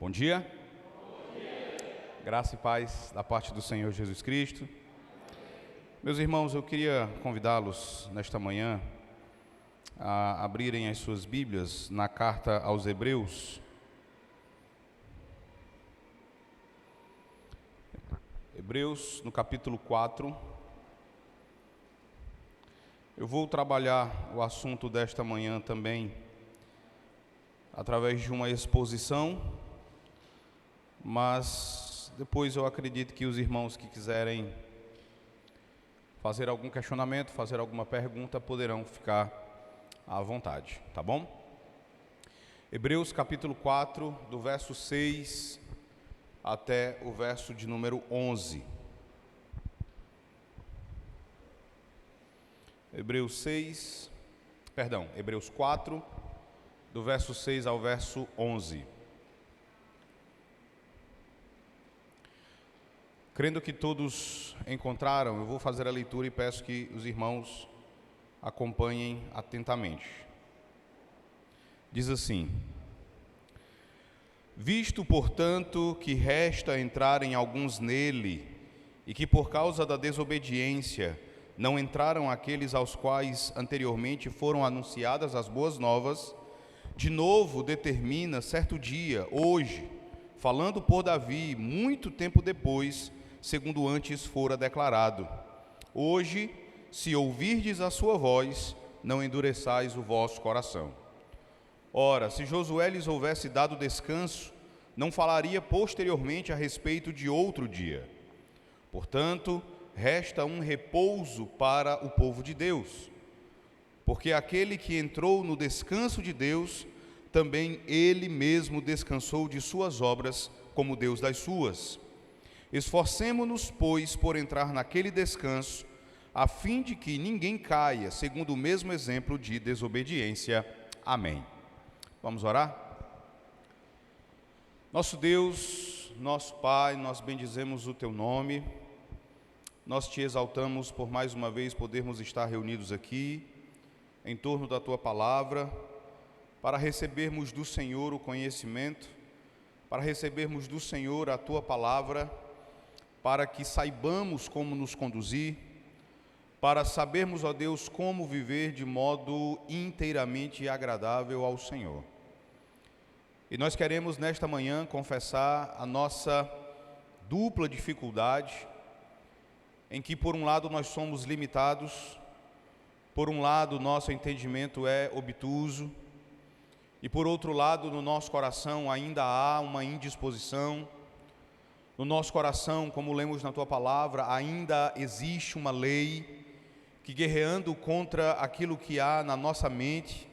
Bom dia. Graça e paz da parte do Senhor Jesus Cristo. Meus irmãos, eu queria convidá-los nesta manhã a abrirem as suas Bíblias na carta aos Hebreus. Hebreus, no capítulo 4. Eu vou trabalhar o assunto desta manhã também através de uma exposição, mas depois eu acredito que os irmãos que quiserem fazer algum questionamento, fazer alguma pergunta, poderão ficar à vontade, tá bom? Hebreus capítulo 4, do verso 6 até o verso de número 11. Hebreus 4, do verso 6 ao verso 11. Crendo que todos encontraram, eu vou fazer a leitura e peço que os irmãos acompanhem atentamente. Diz assim: Visto, portanto, que resta entrarem alguns nele, e que por causa da desobediência não entraram aqueles aos quais anteriormente foram anunciadas as boas novas, de novo determina certo dia, hoje, falando por Davi, muito tempo depois, segundo antes fora declarado: Hoje, se ouvirdes a sua voz, não endureçais o vosso coração. Ora, se Josué lhes houvesse dado descanso, não falaria posteriormente a respeito de outro dia. Portanto, resta um repouso para o povo de Deus, porque aquele que entrou no descanso de Deus, também ele mesmo descansou de suas obras, como Deus das suas. Esforcemo-nos, pois, por entrar naquele descanso, a fim de que ninguém caia, segundo o mesmo exemplo de desobediência. Amém. Vamos orar? Nosso Deus, nosso Pai, nós bendizemos o Teu nome. Nós Te exaltamos por mais uma vez podermos estar reunidos aqui, em torno da Tua Palavra, para recebermos do Senhor o conhecimento, para recebermos do Senhor a Tua Palavra, para que saibamos como nos conduzir, para sabermos, ó Deus, como viver de modo inteiramente agradável ao Senhor. E nós queremos nesta manhã confessar a nossa dupla dificuldade, em que por um lado nós somos limitados, por um lado nosso entendimento é obtuso, e por outro lado no nosso coração ainda há uma indisposição. No nosso coração, como lemos na Tua Palavra, ainda existe uma lei que, guerreando contra aquilo que há na nossa mente,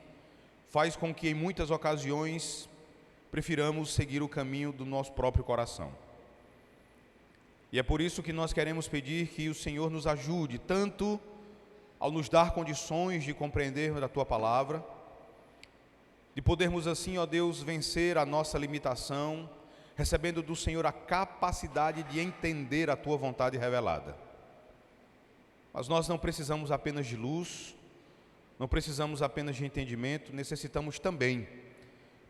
faz com que em muitas ocasiões prefiramos seguir o caminho do nosso próprio coração. E é por isso que nós queremos pedir que o Senhor nos ajude, tanto ao nos dar condições de compreendermos a Tua Palavra, de podermos assim, ó Deus, vencer a nossa limitação, recebendo do Senhor a capacidade de entender a Tua vontade revelada. Mas nós não precisamos apenas de luz, não precisamos apenas de entendimento, necessitamos também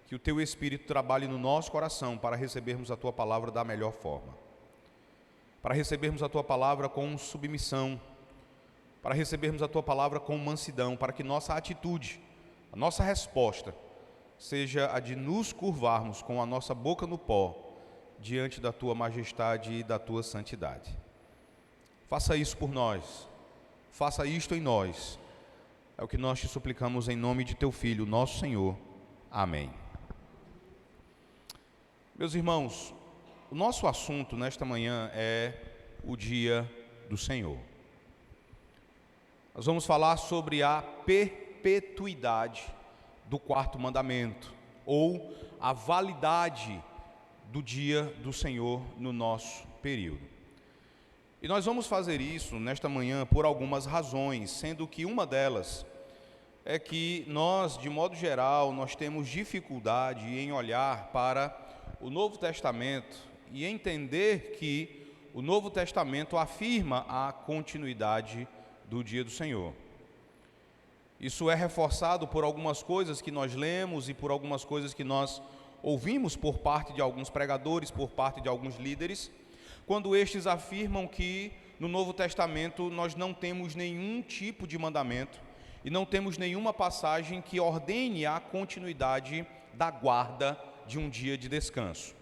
que o Teu Espírito trabalhe no nosso coração para recebermos a Tua Palavra da melhor forma, para recebermos a Tua Palavra com submissão, para recebermos a Tua Palavra com mansidão, para que nossa atitude, a nossa resposta, seja a de nos curvarmos com a nossa boca no pó, diante da Tua majestade e da Tua santidade. Faça isso por nós, faça isto em nós, é o que nós Te suplicamos em nome de Teu Filho, nosso Senhor. Amém. Meus irmãos, o nosso assunto nesta manhã é o dia do Senhor. Nós vamos falar sobre a perpetuidade do quarto mandamento, ou a validade do dia do Senhor no nosso período. E nós vamos fazer isso nesta manhã por algumas razões, sendo que uma delas é que nós, de modo geral, nós temos dificuldade em olhar para o Novo Testamento e entender que o Novo Testamento afirma a continuidade do dia do Senhor. Isso é reforçado por algumas coisas que nós lemos e por algumas coisas que nós ouvimos por parte de alguns pregadores, por parte de alguns líderes, quando estes afirmam que no Novo Testamento nós não temos nenhum tipo de mandamento e não temos nenhuma passagem que ordene a continuidade da guarda de um dia de descanso.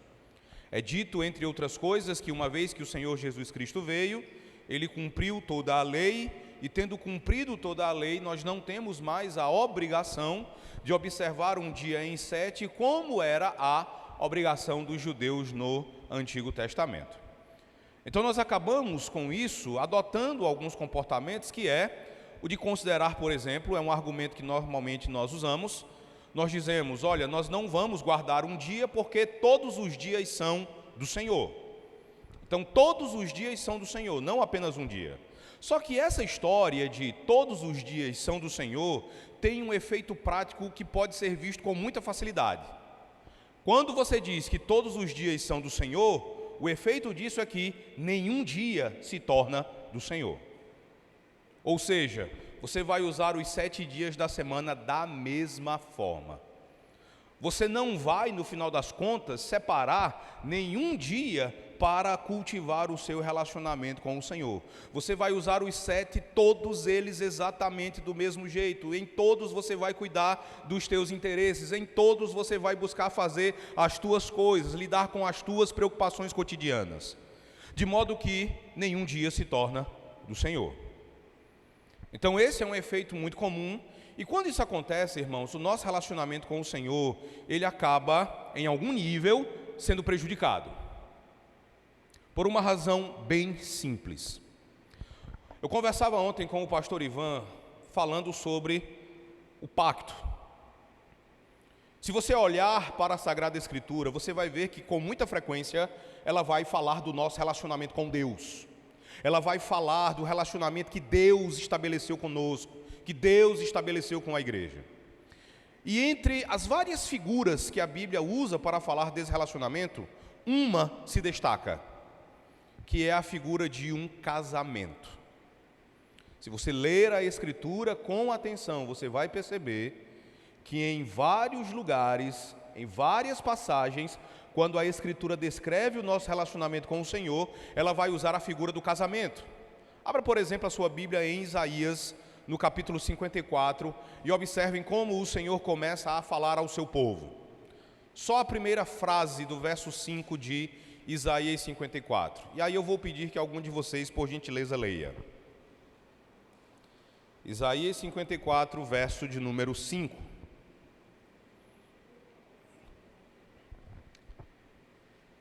É dito, entre outras coisas, que uma vez que o Senhor Jesus Cristo veio, Ele cumpriu toda a lei, e tendo cumprido toda a lei, nós não temos mais a obrigação de observar um dia em 7, como era a obrigação dos judeus no Antigo Testamento. Então nós acabamos com isso adotando alguns comportamentos, que é o de considerar, por exemplo, é um argumento que normalmente nós usamos. Nós dizemos, olha, nós não vamos guardar um dia porque todos os dias são do Senhor. Então todos os dias são do Senhor, não apenas um dia. Só que essa história de todos os dias são do Senhor tem um efeito prático que pode ser visto com muita facilidade. Quando você diz que todos os dias são do Senhor, o efeito disso é que nenhum dia se torna do Senhor. Ou seja, você vai usar os 7 dias da semana da mesma forma. Você não vai, no final das contas, separar nenhum dia para cultivar o seu relacionamento com o Senhor. Você vai usar os 7, todos eles exatamente do mesmo jeito. Em todos você vai cuidar dos teus interesses, em todos você vai buscar fazer as tuas coisas, lidar com as tuas preocupações cotidianas, de modo que nenhum dia se torna do Senhor. Então esse é um efeito muito comum, e quando isso acontece, irmãos, o nosso relacionamento com o Senhor, ele acaba, em algum nível, sendo prejudicado, por uma razão bem simples. Eu conversava ontem com o pastor Ivan, falando sobre o pacto. Se você olhar para a Sagrada Escritura, você vai ver que com muita frequência, ela vai falar do nosso relacionamento com Deus. Ela vai falar do relacionamento que Deus estabeleceu conosco, que Deus estabeleceu com a igreja. E entre as várias figuras que a Bíblia usa para falar desse relacionamento, uma se destaca, que é a figura de um casamento. Se você ler a Escritura com atenção, você vai perceber que em vários lugares, em várias passagens, quando a Escritura descreve o nosso relacionamento com o Senhor, ela vai usar a figura do casamento. Abra, por exemplo, a sua Bíblia em Isaías, no capítulo 54, e observem como o Senhor começa a falar ao seu povo. Só a primeira frase do verso 5 de Isaías 54. E aí eu vou pedir que algum de vocês, por gentileza, leia. Isaías 54, verso de número 5.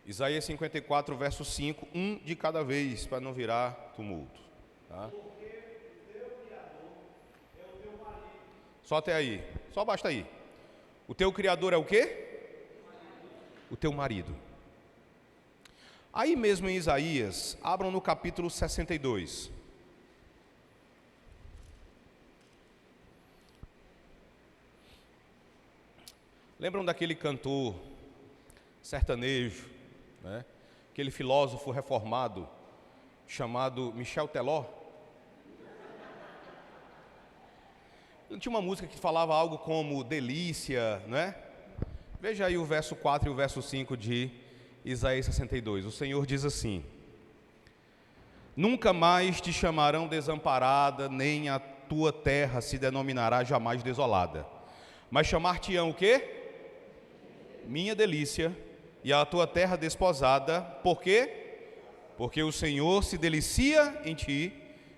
Isaías 54, verso 5, um de cada vez, para não virar tumulto. Tá? Só até aí, só basta aí. O teu Criador é o quê? O teu marido. Aí mesmo em Isaías, abram no capítulo 62. Lembram daquele cantor sertanejo, né? Aquele filósofo reformado chamado Michel Teló? Ele tinha uma música que falava algo como delícia, né? Veja aí o verso 4 e o verso 5 de Isaías 62. O Senhor diz assim: nunca mais te chamarão desamparada, nem a tua terra se denominará jamais desolada, mas chamar-te-ão o quê? Minha delícia, e a tua terra desposada. Por quê? Porque o Senhor se delicia em ti,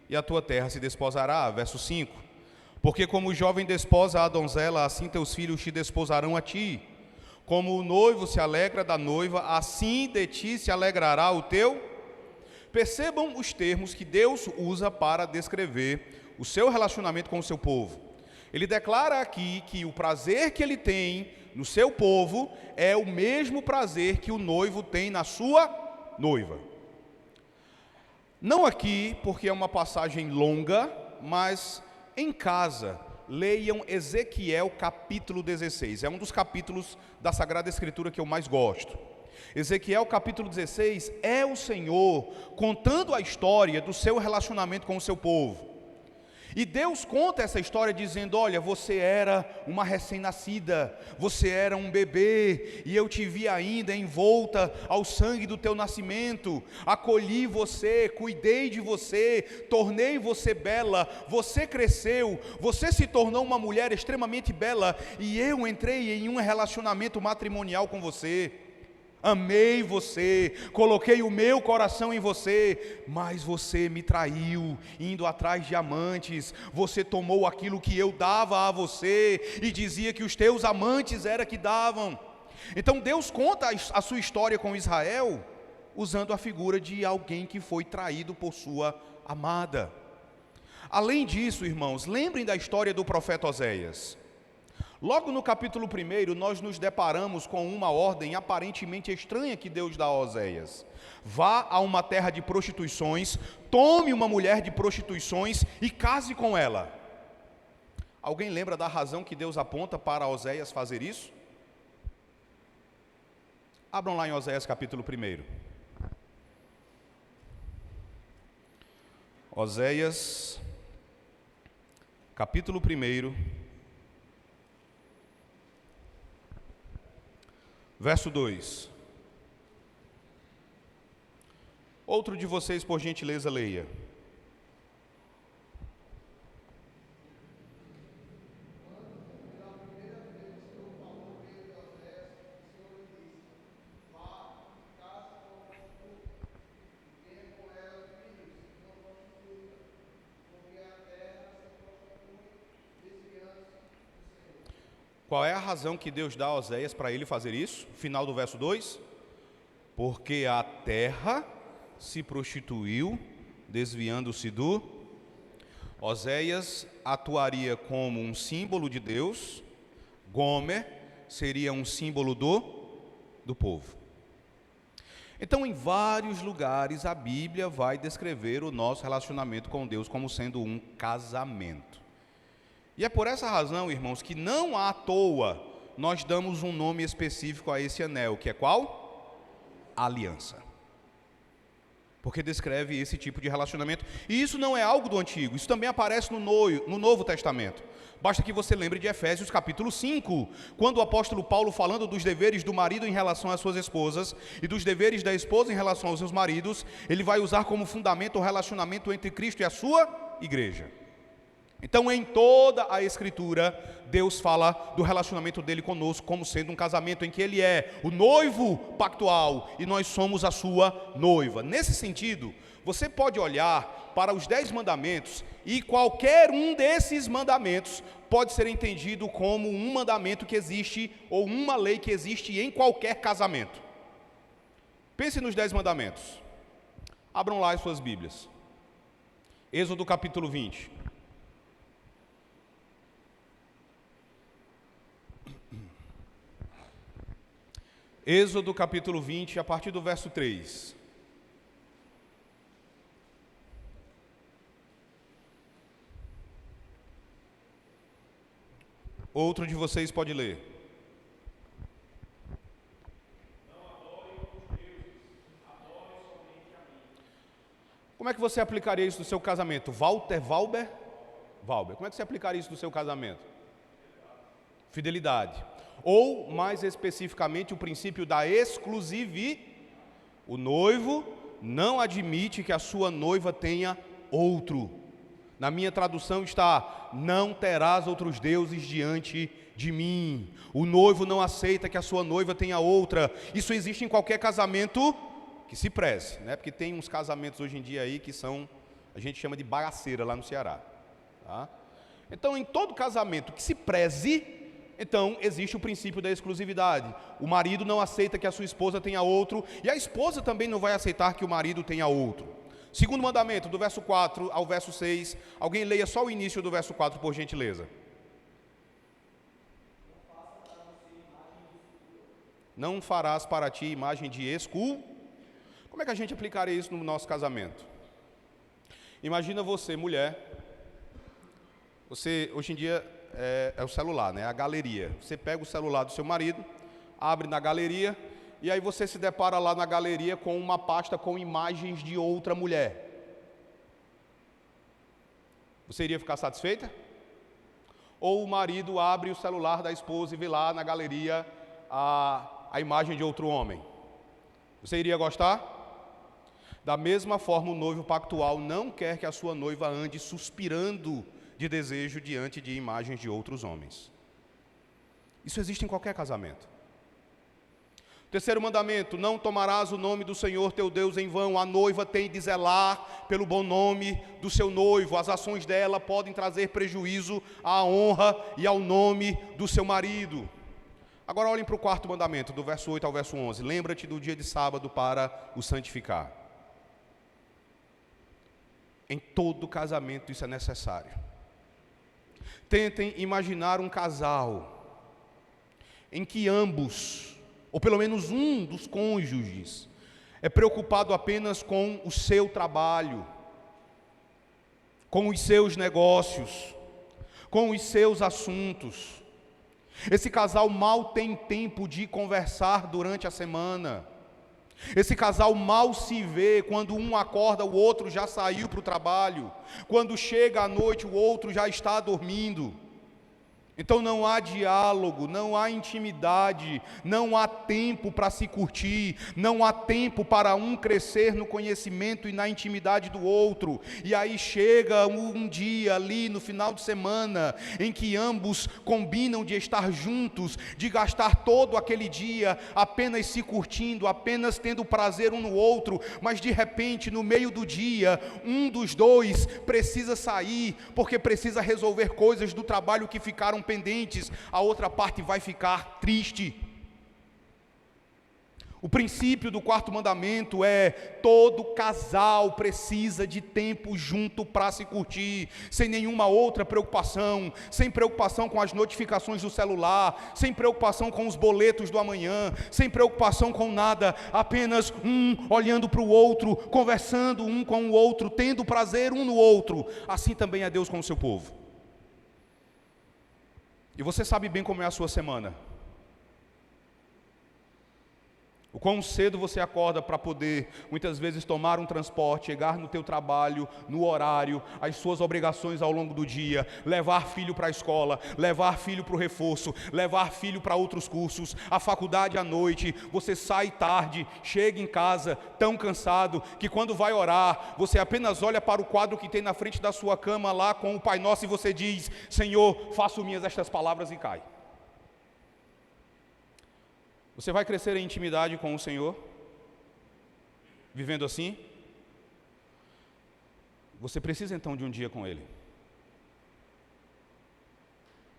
e a tua terra se desposará. Verso 5. Porque como o jovem desposa a donzela, assim teus filhos te desposarão a ti. Como o noivo se alegra da noiva, assim de ti se alegrará o teu. Percebam os termos que Deus usa para descrever o seu relacionamento com o seu povo. Ele declara aqui que o prazer que ele tem no seu povo é o mesmo prazer que o noivo tem na sua noiva. Não aqui, porque é uma passagem longa, mas em casa, leiam Ezequiel capítulo 16. É um dos capítulos da Sagrada Escritura que eu mais gosto. Ezequiel capítulo 16 é o Senhor contando a história do seu relacionamento com o seu povo. E Deus conta essa história dizendo: olha, você era uma recém-nascida, você era um bebê, e eu te vi ainda envolta ao sangue do teu nascimento, acolhi você, cuidei de você, tornei você bela, você cresceu, você se tornou uma mulher extremamente bela, e eu entrei em um relacionamento matrimonial com você. Amei você, coloquei o meu coração em você, mas você me traiu, indo atrás de amantes. Você tomou aquilo que eu dava a você e dizia que os teus amantes era que davam. Então Deus conta a sua história com Israel usando a figura de alguém que foi traído por sua amada. Além disso, irmãos, lembrem da história do profeta Oséias. Logo no capítulo 1, nós nos deparamos com uma ordem aparentemente estranha que Deus dá a Oséias: vá a uma terra de prostituições, tome uma mulher de prostituições e case com ela. Alguém lembra da razão que Deus aponta para Oséias fazer isso? Abram lá em Oséias capítulo 1. Oséias capítulo 1. Verso 2. Outro de vocês, por gentileza, leia. Qual é a razão que Deus dá a Oséias para ele fazer isso? Final do verso 2. Porque a terra se prostituiu, desviando-se do... Oséias atuaria como um símbolo de Deus, Gomer seria um símbolo do povo. Então, em vários lugares, a Bíblia vai descrever o nosso relacionamento com Deus como sendo um casamento. E é por essa razão, irmãos, que não à toa nós damos um nome específico a esse anel, que é qual? Aliança. Porque descreve esse tipo de relacionamento. E isso não é algo do Antigo, isso também aparece no Novo Testamento. Basta que você lembre de Efésios capítulo 5, quando o apóstolo Paulo, falando dos deveres do marido em relação às suas esposas e dos deveres da esposa em relação aos seus maridos, ele vai usar como fundamento o relacionamento entre Cristo e a sua igreja. Então, em toda a Escritura, Deus fala do relacionamento dele conosco como sendo um casamento em que ele é o noivo pactual e nós somos a sua noiva. Nesse sentido, você pode olhar para os 10 mandamentos e qualquer um desses mandamentos pode ser entendido como um mandamento que existe ou uma lei que existe em qualquer casamento. Pense nos 10 mandamentos. Abram lá as suas Bíblias. Êxodo capítulo 20. Êxodo capítulo 20, a partir do verso 3. Outro de vocês pode ler. Como é que você aplicaria isso no seu casamento? Walter, Valber? Valber. Como é que você aplicaria isso no seu casamento? Fidelidade. Ou, mais especificamente, o princípio da exclusividade. O noivo não admite que a sua noiva tenha outro. Na minha tradução está: não terás outros deuses diante de mim. O noivo não aceita que a sua noiva tenha outra. Isso existe em qualquer casamento que se preze, né? Porque tem uns casamentos hoje em dia aí que são, a gente chama de bagaceira lá no Ceará, tá? Então, em todo casamento que se preze, então existe o princípio da exclusividade. O marido não aceita que a sua esposa tenha outro, e a esposa também não vai aceitar que o marido tenha outro. Segundo mandamento, do verso 4 ao verso 6, alguém leia só o início do verso 4, por gentileza. Não farás para ti imagem de escultura. Como é que a gente aplicaria isso no nosso casamento? Imagina você, mulher, você, hoje em dia, é o celular, né? A galeria. Você pega o celular do seu marido, abre na galeria, e aí você se depara lá na galeria com uma pasta com imagens de outra mulher. Você iria ficar satisfeita? Ou o marido abre o celular da esposa e vê lá na galeria a imagem de outro homem? Você iria gostar? Da mesma forma, o noivo pactual não quer que a sua noiva ande suspirando de desejo diante de imagens de outros homens. Isso existe em qualquer casamento. Terceiro mandamento: não tomarás o nome do Senhor teu Deus em vão. A noiva tem de zelar pelo bom nome do seu noivo. As ações dela podem trazer prejuízo à honra e ao nome do seu marido. Agora olhem para o quarto mandamento, do verso 8 ao verso 11. Lembra-te do dia de sábado para o santificar. Em todo casamento isso é necessário. Tentem imaginar um casal em que ambos, ou pelo menos um dos cônjuges, é preocupado apenas com o seu trabalho, com os seus negócios, com os seus assuntos. Esse casal mal tem tempo de conversar durante a semana. Esse casal mal se vê. Quando um acorda, o outro já saiu para o trabalho. Quando chega à noite, o outro já está dormindo. Então não há diálogo, não há intimidade, não há tempo para se curtir, não há tempo para um crescer no conhecimento e na intimidade do outro. E aí chega um dia ali no final de semana, em que ambos combinam de estar juntos, de gastar todo aquele dia apenas se curtindo, apenas tendo prazer um no outro, mas de repente no meio do dia, um dos dois precisa sair, porque precisa resolver coisas do trabalho que ficaram pendentes, a outra parte vai ficar triste. O princípio do quarto mandamento é: todo casal precisa de tempo junto para se curtir, sem nenhuma outra preocupação, sem preocupação com as notificações do celular, sem preocupação com os boletos do amanhã, sem preocupação com nada, apenas um olhando para o outro, conversando um com o outro, tendo prazer um no outro. Assim também é Deus com o seu povo. E você sabe bem como é a sua semana. O quão cedo você acorda para poder, muitas vezes, tomar um transporte, chegar no teu trabalho, no horário, as suas obrigações ao longo do dia, levar filho para a escola, levar filho para o reforço, levar filho para outros cursos, a faculdade à noite, você sai tarde, chega em casa tão cansado, que quando vai orar, você apenas olha para o quadro que tem na frente da sua cama lá com o Pai Nosso e você diz: Senhor, faço minhas estas palavras, e cai. Você vai crescer em intimidade com o Senhor, vivendo assim? Você precisa então de um dia com Ele.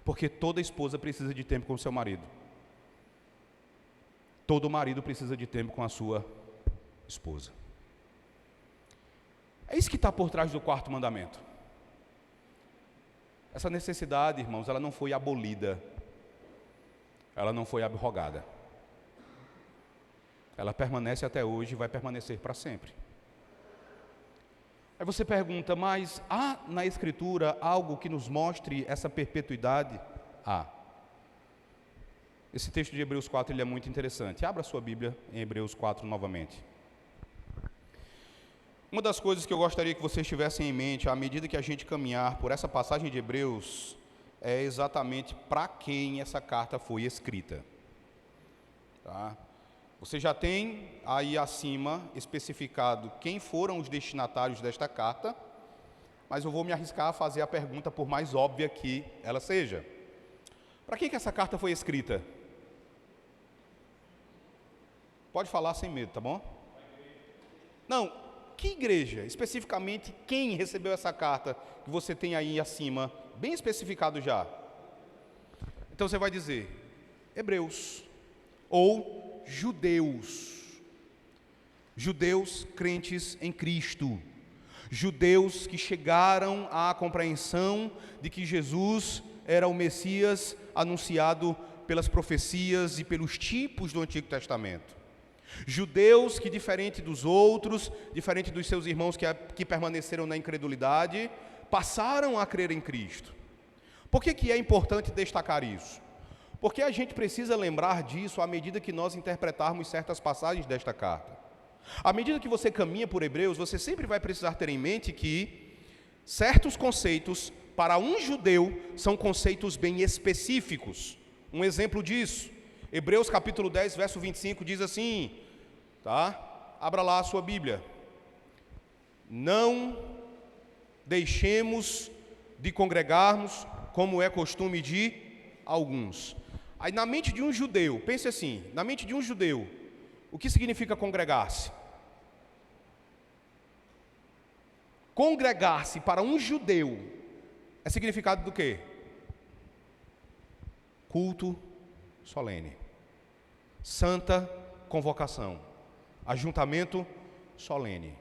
Porque toda esposa precisa de tempo com o seu marido. Todo marido precisa de tempo com a sua esposa. É isso que está por trás do quarto mandamento. Essa necessidade, irmãos, ela não foi abolida. Ela não foi abrogada. Ela permanece até hoje e vai permanecer para sempre. Aí você pergunta: mas há na Escritura algo que nos mostre essa perpetuidade? Há. Esse texto de Hebreus 4 ele é muito interessante. Abra sua Bíblia em Hebreus 4 novamente. Uma das coisas que eu gostaria que vocês tivessem em mente, à medida que a gente caminhar por essa passagem de Hebreus, é exatamente para quem essa carta foi escrita. Tá? Você já tem aí acima especificado quem foram os destinatários desta carta, mas eu vou me arriscar a fazer a pergunta, por mais óbvia que ela seja. Para quem que essa carta foi escrita? Pode falar sem medo, tá bom? Não, que igreja? Especificamente, quem recebeu essa carta que você tem aí acima, bem especificado já? Então você vai dizer: Hebreus, ou judeus crentes em Cristo, judeus que chegaram à compreensão de que Jesus era o Messias anunciado pelas profecias e pelos tipos do Antigo Testamento, judeus que, diferente dos outros, diferente dos seus irmãos que permaneceram na incredulidade, passaram a crer em Cristo. Por que é importante destacar isso? Porque a gente precisa lembrar disso à medida que nós interpretarmos certas passagens desta carta. À medida que você caminha por Hebreus, você sempre vai precisar ter em mente que certos conceitos, para um judeu, são conceitos bem específicos. Um exemplo disso, Hebreus capítulo 10, verso 25, diz assim, tá? Abra lá a sua Bíblia. Não deixemos de congregarmos, como é costume de alguns. Aí na mente de um judeu, pense assim, na mente de um judeu, o que significa congregar-se? Congregar-se para um judeu é significado do quê? Culto solene, santa convocação, ajuntamento solene.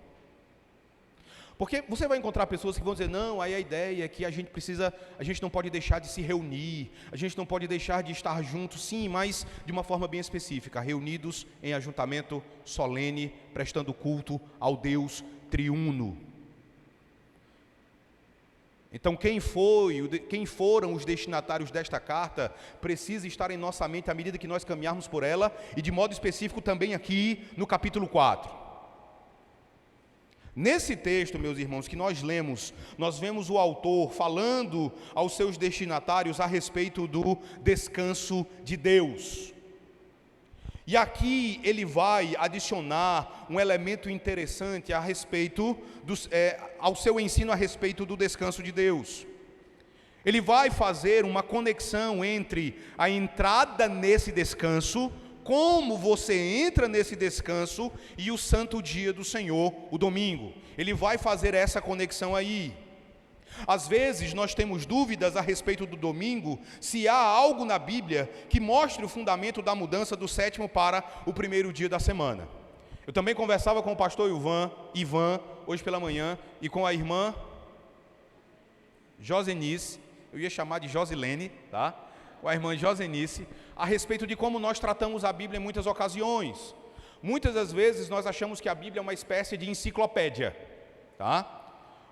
Porque você vai encontrar pessoas que vão dizer, não, aí a ideia é que a gente não pode deixar de se reunir, a gente não pode deixar de estar juntos, sim, mas de uma forma bem específica, reunidos em ajuntamento solene, prestando culto ao Deus triuno. Então quem foram os destinatários desta carta, precisa estar em nossa mente à medida que nós caminharmos por ela, e de modo específico também aqui no capítulo 4. Nesse texto, meus irmãos, que nós lemos, nós vemos o autor falando aos seus destinatários a respeito do descanso de Deus. E aqui ele vai adicionar um elemento interessante a respeito ao seu ensino a respeito do descanso de Deus. Ele vai fazer uma conexão entre a entrada nesse descanso, como você entra nesse descanso, e o santo dia do Senhor, o domingo. Ele vai fazer essa conexão aí. Às vezes nós temos dúvidas a respeito do domingo, se há algo na Bíblia que mostre o fundamento da mudança do sétimo para o primeiro dia da semana. Eu também conversava com o pastor Ivan, hoje pela manhã, e com a irmã Josenice, eu ia chamar de Josilene, tá? Com a irmã Josenice, a respeito de como nós tratamos a Bíblia em muitas ocasiões. Muitas das vezes nós achamos que a Bíblia é uma espécie de enciclopédia, tá?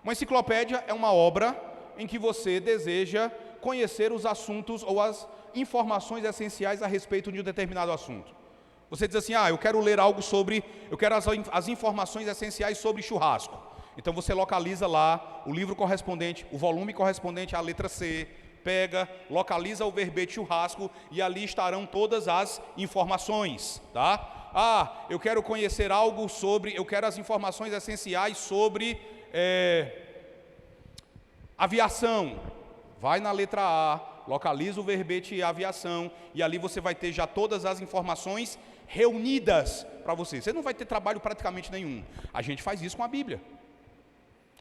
Uma enciclopédia é uma obra em que você deseja conhecer os assuntos ou as informações essenciais a respeito de um determinado assunto. Você diz assim, eu quero ler algo eu quero as informações essenciais sobre churrasco. Então você localiza lá o livro correspondente, o volume correspondente à letra C, pega, localiza o verbete churrasco e ali estarão todas as informações, tá? Eu quero conhecer algo eu quero as informações essenciais sobre aviação. Vai na letra A, localiza o verbete aviação e ali você vai ter já todas as informações reunidas para você. Você não vai ter trabalho praticamente nenhum. A gente faz isso com a Bíblia.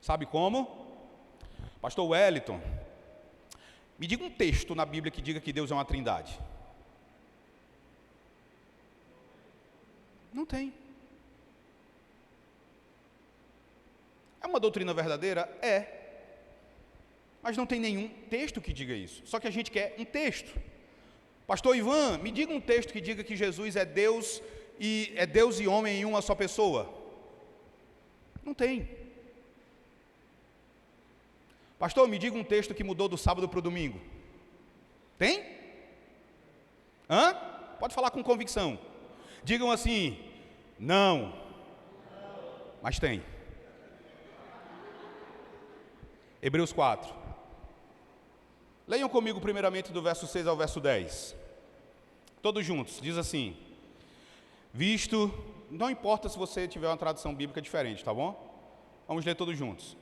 Sabe como? Pastor Wellington, me diga um texto na Bíblia que diga que Deus é uma trindade. Não tem. É uma doutrina verdadeira? É. Mas não tem nenhum texto que diga isso. Só que a gente quer um texto. Pastor Ivan, me diga um texto que diga que Jesus é Deus e homem em uma só pessoa. Não tem. Pastor, me diga um texto que mudou do sábado para o domingo. Tem? Pode falar com convicção. Digam assim, não. Mas tem. Hebreus 4. Leiam comigo primeiramente do verso 6 ao verso 10. Todos juntos, diz assim: visto, não importa se você tiver uma tradução bíblica diferente, tá bom? Vamos ler todos juntos.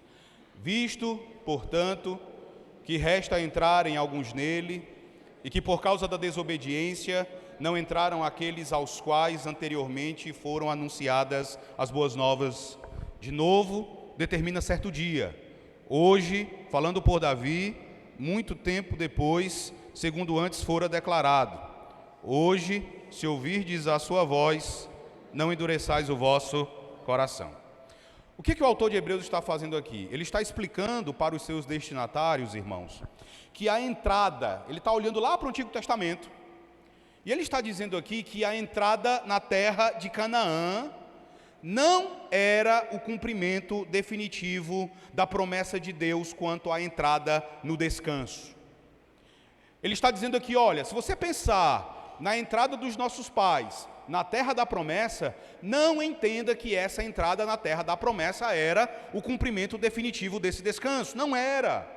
Visto, portanto, que resta entrarem alguns nele, e que por causa da desobediência não entraram aqueles aos quais anteriormente foram anunciadas as boas novas. De novo, determina certo dia. Hoje, falando por Davi, muito tempo depois, segundo antes fora declarado: hoje, se ouvirdes a sua voz, não endureçais o vosso coração. O que o autor de Hebreus está fazendo aqui? Ele está explicando para os seus destinatários, irmãos, que a entrada, ele está olhando lá para o Antigo Testamento, e ele está dizendo aqui que a entrada na terra de Canaã não era o cumprimento definitivo da promessa de Deus quanto à entrada no descanso. Ele está dizendo aqui, olha, se você pensar na entrada dos nossos pais na terra da promessa, não entenda que essa entrada na terra da promessa era o cumprimento definitivo desse descanso. Não era.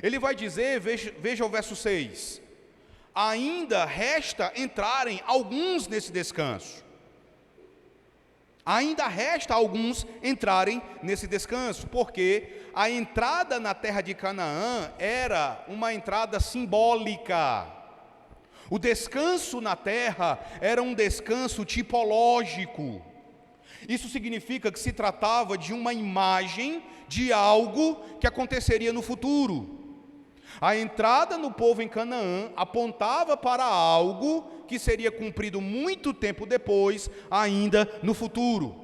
Ele vai dizer, veja o verso 6, ainda resta entrarem alguns nesse descanso. Ainda resta alguns entrarem nesse descanso, porque a entrada na terra de Canaã era uma entrada simbólica. O descanso na terra era um descanso tipológico. Isso significa que se tratava de uma imagem de algo que aconteceria no futuro. A entrada no povo em Canaã apontava para algo que seria cumprido muito tempo depois, ainda no futuro.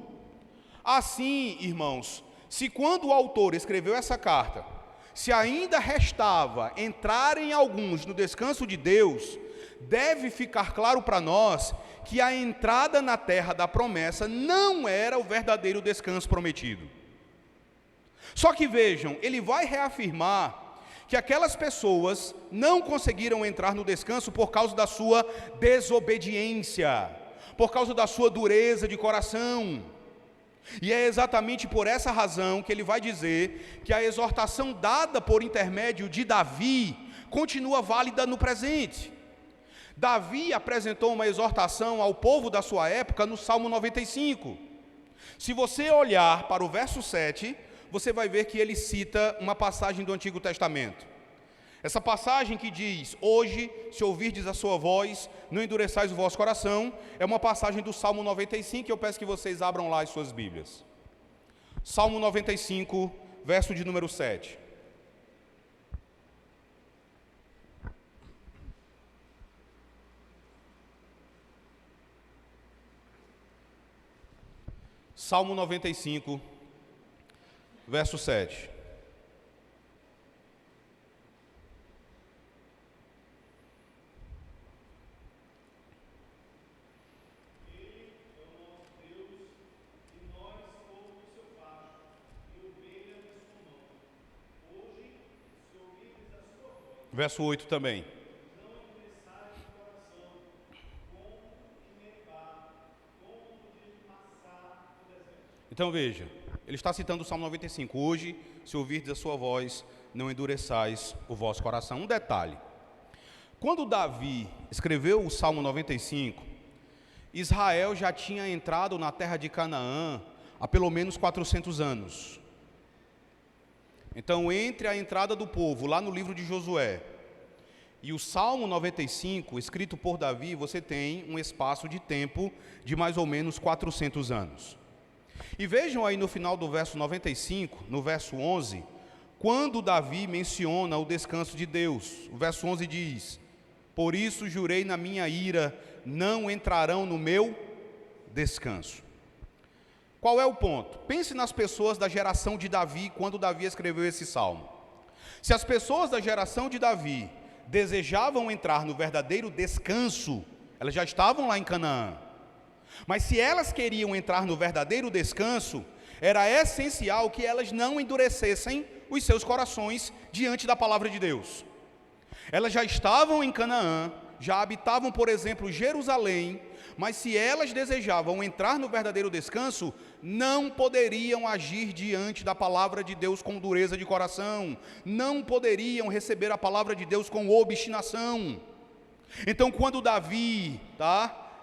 Assim, irmãos, se quando o autor escreveu essa carta, se ainda restava entrarem alguns no descanso de Deus, deve ficar claro para nós que a entrada na terra da promessa não era o verdadeiro descanso prometido. Só que vejam, ele vai reafirmar que aquelas pessoas não conseguiram entrar no descanso por causa da sua desobediência, por causa da sua dureza de coração. E é exatamente por essa razão que ele vai dizer que a exortação dada por intermédio de Davi continua válida no presente. Davi apresentou uma exortação ao povo da sua época no Salmo 95. Se você olhar para o verso 7, você vai ver que ele cita uma passagem do Antigo Testamento. Essa passagem que diz, hoje, se ouvirdes a sua voz, não endureçais o vosso coração, é uma passagem do Salmo 95, eu peço que vocês abram lá as suas Bíblias. Salmo 95, verso de número 7. Salmo 95, verso 7. Verso 8 também. Então veja, ele está citando o Salmo 95. Hoje, se ouvirdes a sua voz, não endureçais o vosso coração. Um detalhe. Quando Davi escreveu o Salmo 95, Israel já tinha entrado na terra de Canaã há pelo menos 400 anos. Então, entre a entrada do povo, lá no livro de Josué, e o Salmo 95, escrito por Davi, você tem um espaço de tempo de mais ou menos 400 anos. E vejam aí no final do verso 95, no verso 11, quando Davi menciona o descanso de Deus. O verso 11 diz, por isso jurei na minha ira, não entrarão no meu descanso. Qual é o ponto? Pense nas pessoas da geração de Davi, quando Davi escreveu esse salmo. Se as pessoas da geração de Davi desejavam entrar no verdadeiro descanso, elas já estavam lá em Canaã. Mas se elas queriam entrar no verdadeiro descanso, era essencial que elas não endurecessem os seus corações diante da palavra de Deus. Elas já estavam em Canaã, já habitavam, por exemplo, Jerusalém, mas se elas desejavam entrar no verdadeiro descanso, não poderiam agir diante da palavra de Deus com dureza de coração, não poderiam receber a palavra de Deus com obstinação. Então, quando Davi,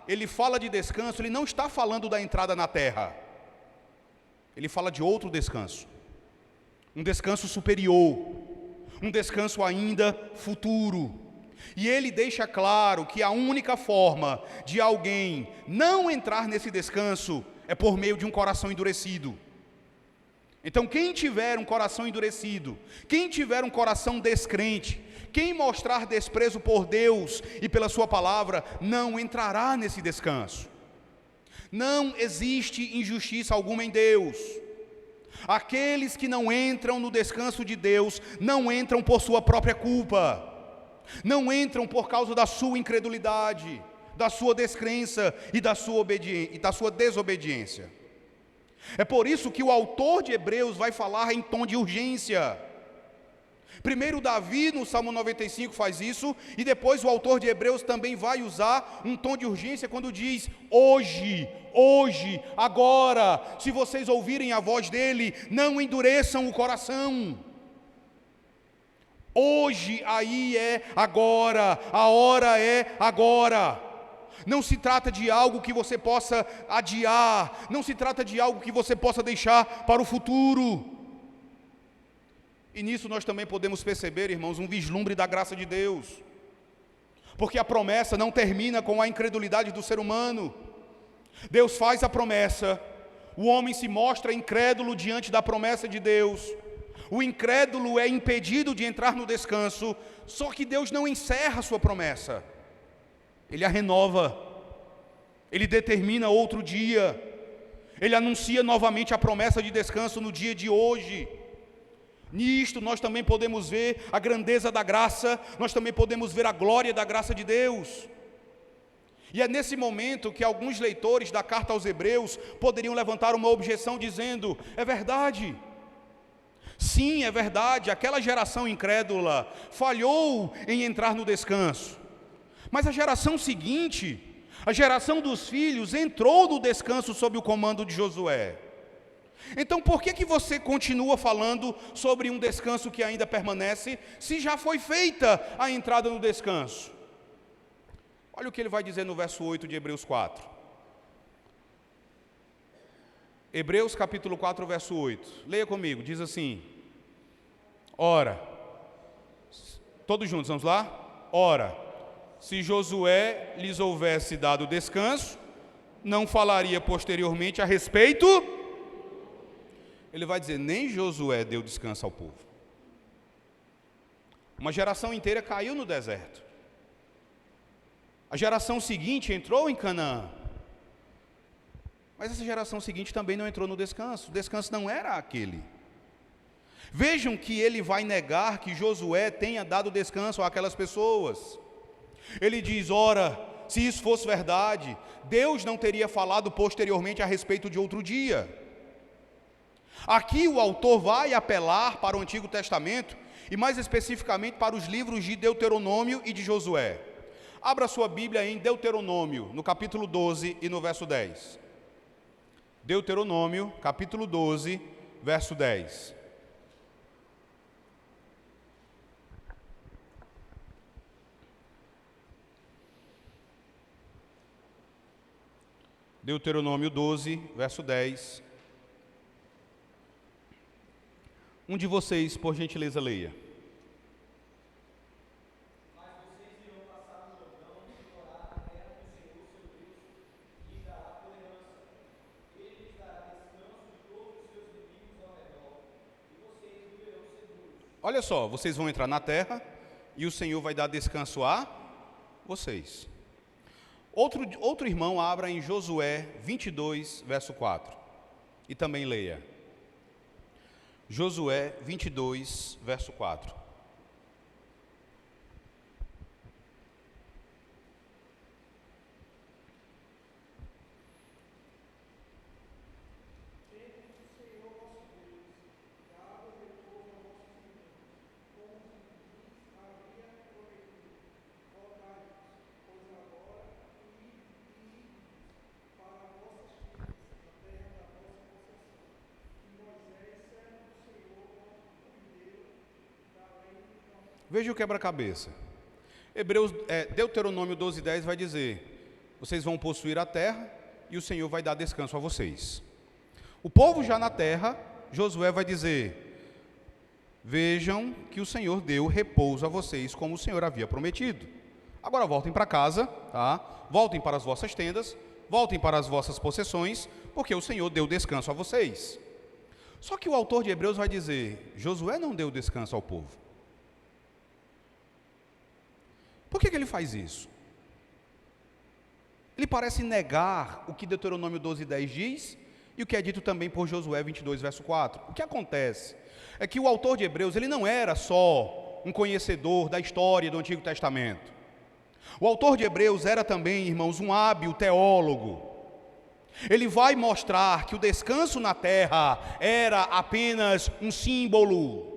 ele fala de descanso, ele não está falando da entrada na terra, ele fala de outro descanso, um descanso superior, um descanso ainda futuro. E ele deixa claro que a única forma de alguém não entrar nesse descanso é por meio de um coração endurecido. Então, quem tiver um coração endurecido, quem tiver um coração descrente, quem mostrar desprezo por Deus e pela sua palavra, não entrará nesse descanso. Não existe injustiça alguma em Deus. Aqueles que não entram no descanso de Deus, não entram por sua própria culpa, não entram por causa da sua incredulidade, da sua descrença e da sua desobediência. É por isso que o autor de Hebreus vai falar em tom de urgência. Primeiro Davi, no Salmo 95, faz isso, e depois o autor de Hebreus também vai usar um tom de urgência quando diz: hoje, agora, se vocês ouvirem a voz dele, não endureçam o coração. Hoje, aí é agora, a hora é agora. Não se trata de algo que você possa adiar, não se trata de algo que você possa deixar para o futuro. E nisso nós também podemos perceber, irmãos, um vislumbre da graça de Deus. Porque a promessa não termina com a incredulidade do ser humano. Deus faz a promessa, o homem se mostra incrédulo diante da promessa de Deus. O incrédulo é impedido de entrar no descanso, só que Deus não encerra a sua promessa. Ele a renova, ele determina outro dia, ele anuncia novamente a promessa de descanso no dia de hoje. Nisto nós também podemos ver a grandeza da graça, nós também podemos ver a glória da graça de Deus. E é nesse momento que alguns leitores da carta aos Hebreus poderiam levantar uma objeção dizendo: é verdade, sim, é verdade, aquela geração incrédula falhou em entrar no descanso, mas a geração seguinte, a geração dos filhos, entrou no descanso sob o comando de Josué. Então por que você continua falando sobre um descanso que ainda permanece, se já foi feita a entrada no descanso? Olha o que ele vai dizer no verso 8 de Hebreus 4. Hebreus capítulo 4, verso 8. Leia comigo, diz assim: ora, todos juntos, vamos lá? Ora, se Josué lhes houvesse dado descanso, não falaria posteriormente a respeito. Ele vai dizer: nem Josué deu descanso ao povo. Uma geração inteira caiu no deserto. A geração seguinte entrou em Canaã. Mas essa geração seguinte também não entrou no descanso. O descanso não era aquele. Vejam que ele vai negar que Josué tenha dado descanso àquelas pessoas. Ele diz: ora, se isso fosse verdade, Deus não teria falado posteriormente a respeito de outro dia. Aqui o autor vai apelar para o Antigo Testamento, e mais especificamente para os livros de Deuteronômio e de Josué. Abra sua Bíblia em Deuteronômio, no capítulo 12 e no verso 10. Deuteronômio, capítulo 12, verso 10. Deuteronômio 12, verso 10. Um de vocês, por gentileza, leia. Mas vocês irão passar no Jordão e morar na terra que o Senhor, seu Deus, lhes dará por herança. Ele lhes dará descanso de todos os seus inimigos ao redor, e vocês viverão seguros. Olha só, vocês vão entrar na terra e o Senhor vai dar descanso a vocês. Outro irmão abra em Josué 22, verso 4. E também leia. Josué 22, verso 4. Veja o quebra-cabeça. Deuteronômio 12, 10 vai dizer: vocês vão possuir a terra e o Senhor vai dar descanso a vocês. O povo já na terra, Josué vai dizer: vejam que o Senhor deu repouso a vocês, como o Senhor havia prometido. Agora voltem para casa, tá? Voltem para as vossas tendas, voltem para as vossas possessões, porque o Senhor deu descanso a vocês. Só que o autor de Hebreus vai dizer: Josué não deu descanso ao povo. Por que ele faz isso? Ele parece negar o que Deuteronômio 12, 10 diz e o que é dito também por Josué 22, verso 4. O que acontece é que o autor de Hebreus, ele não era só um conhecedor da história do Antigo Testamento. O autor de Hebreus era também, irmãos, um hábil teólogo. Ele vai mostrar que o descanso na terra era apenas um símbolo.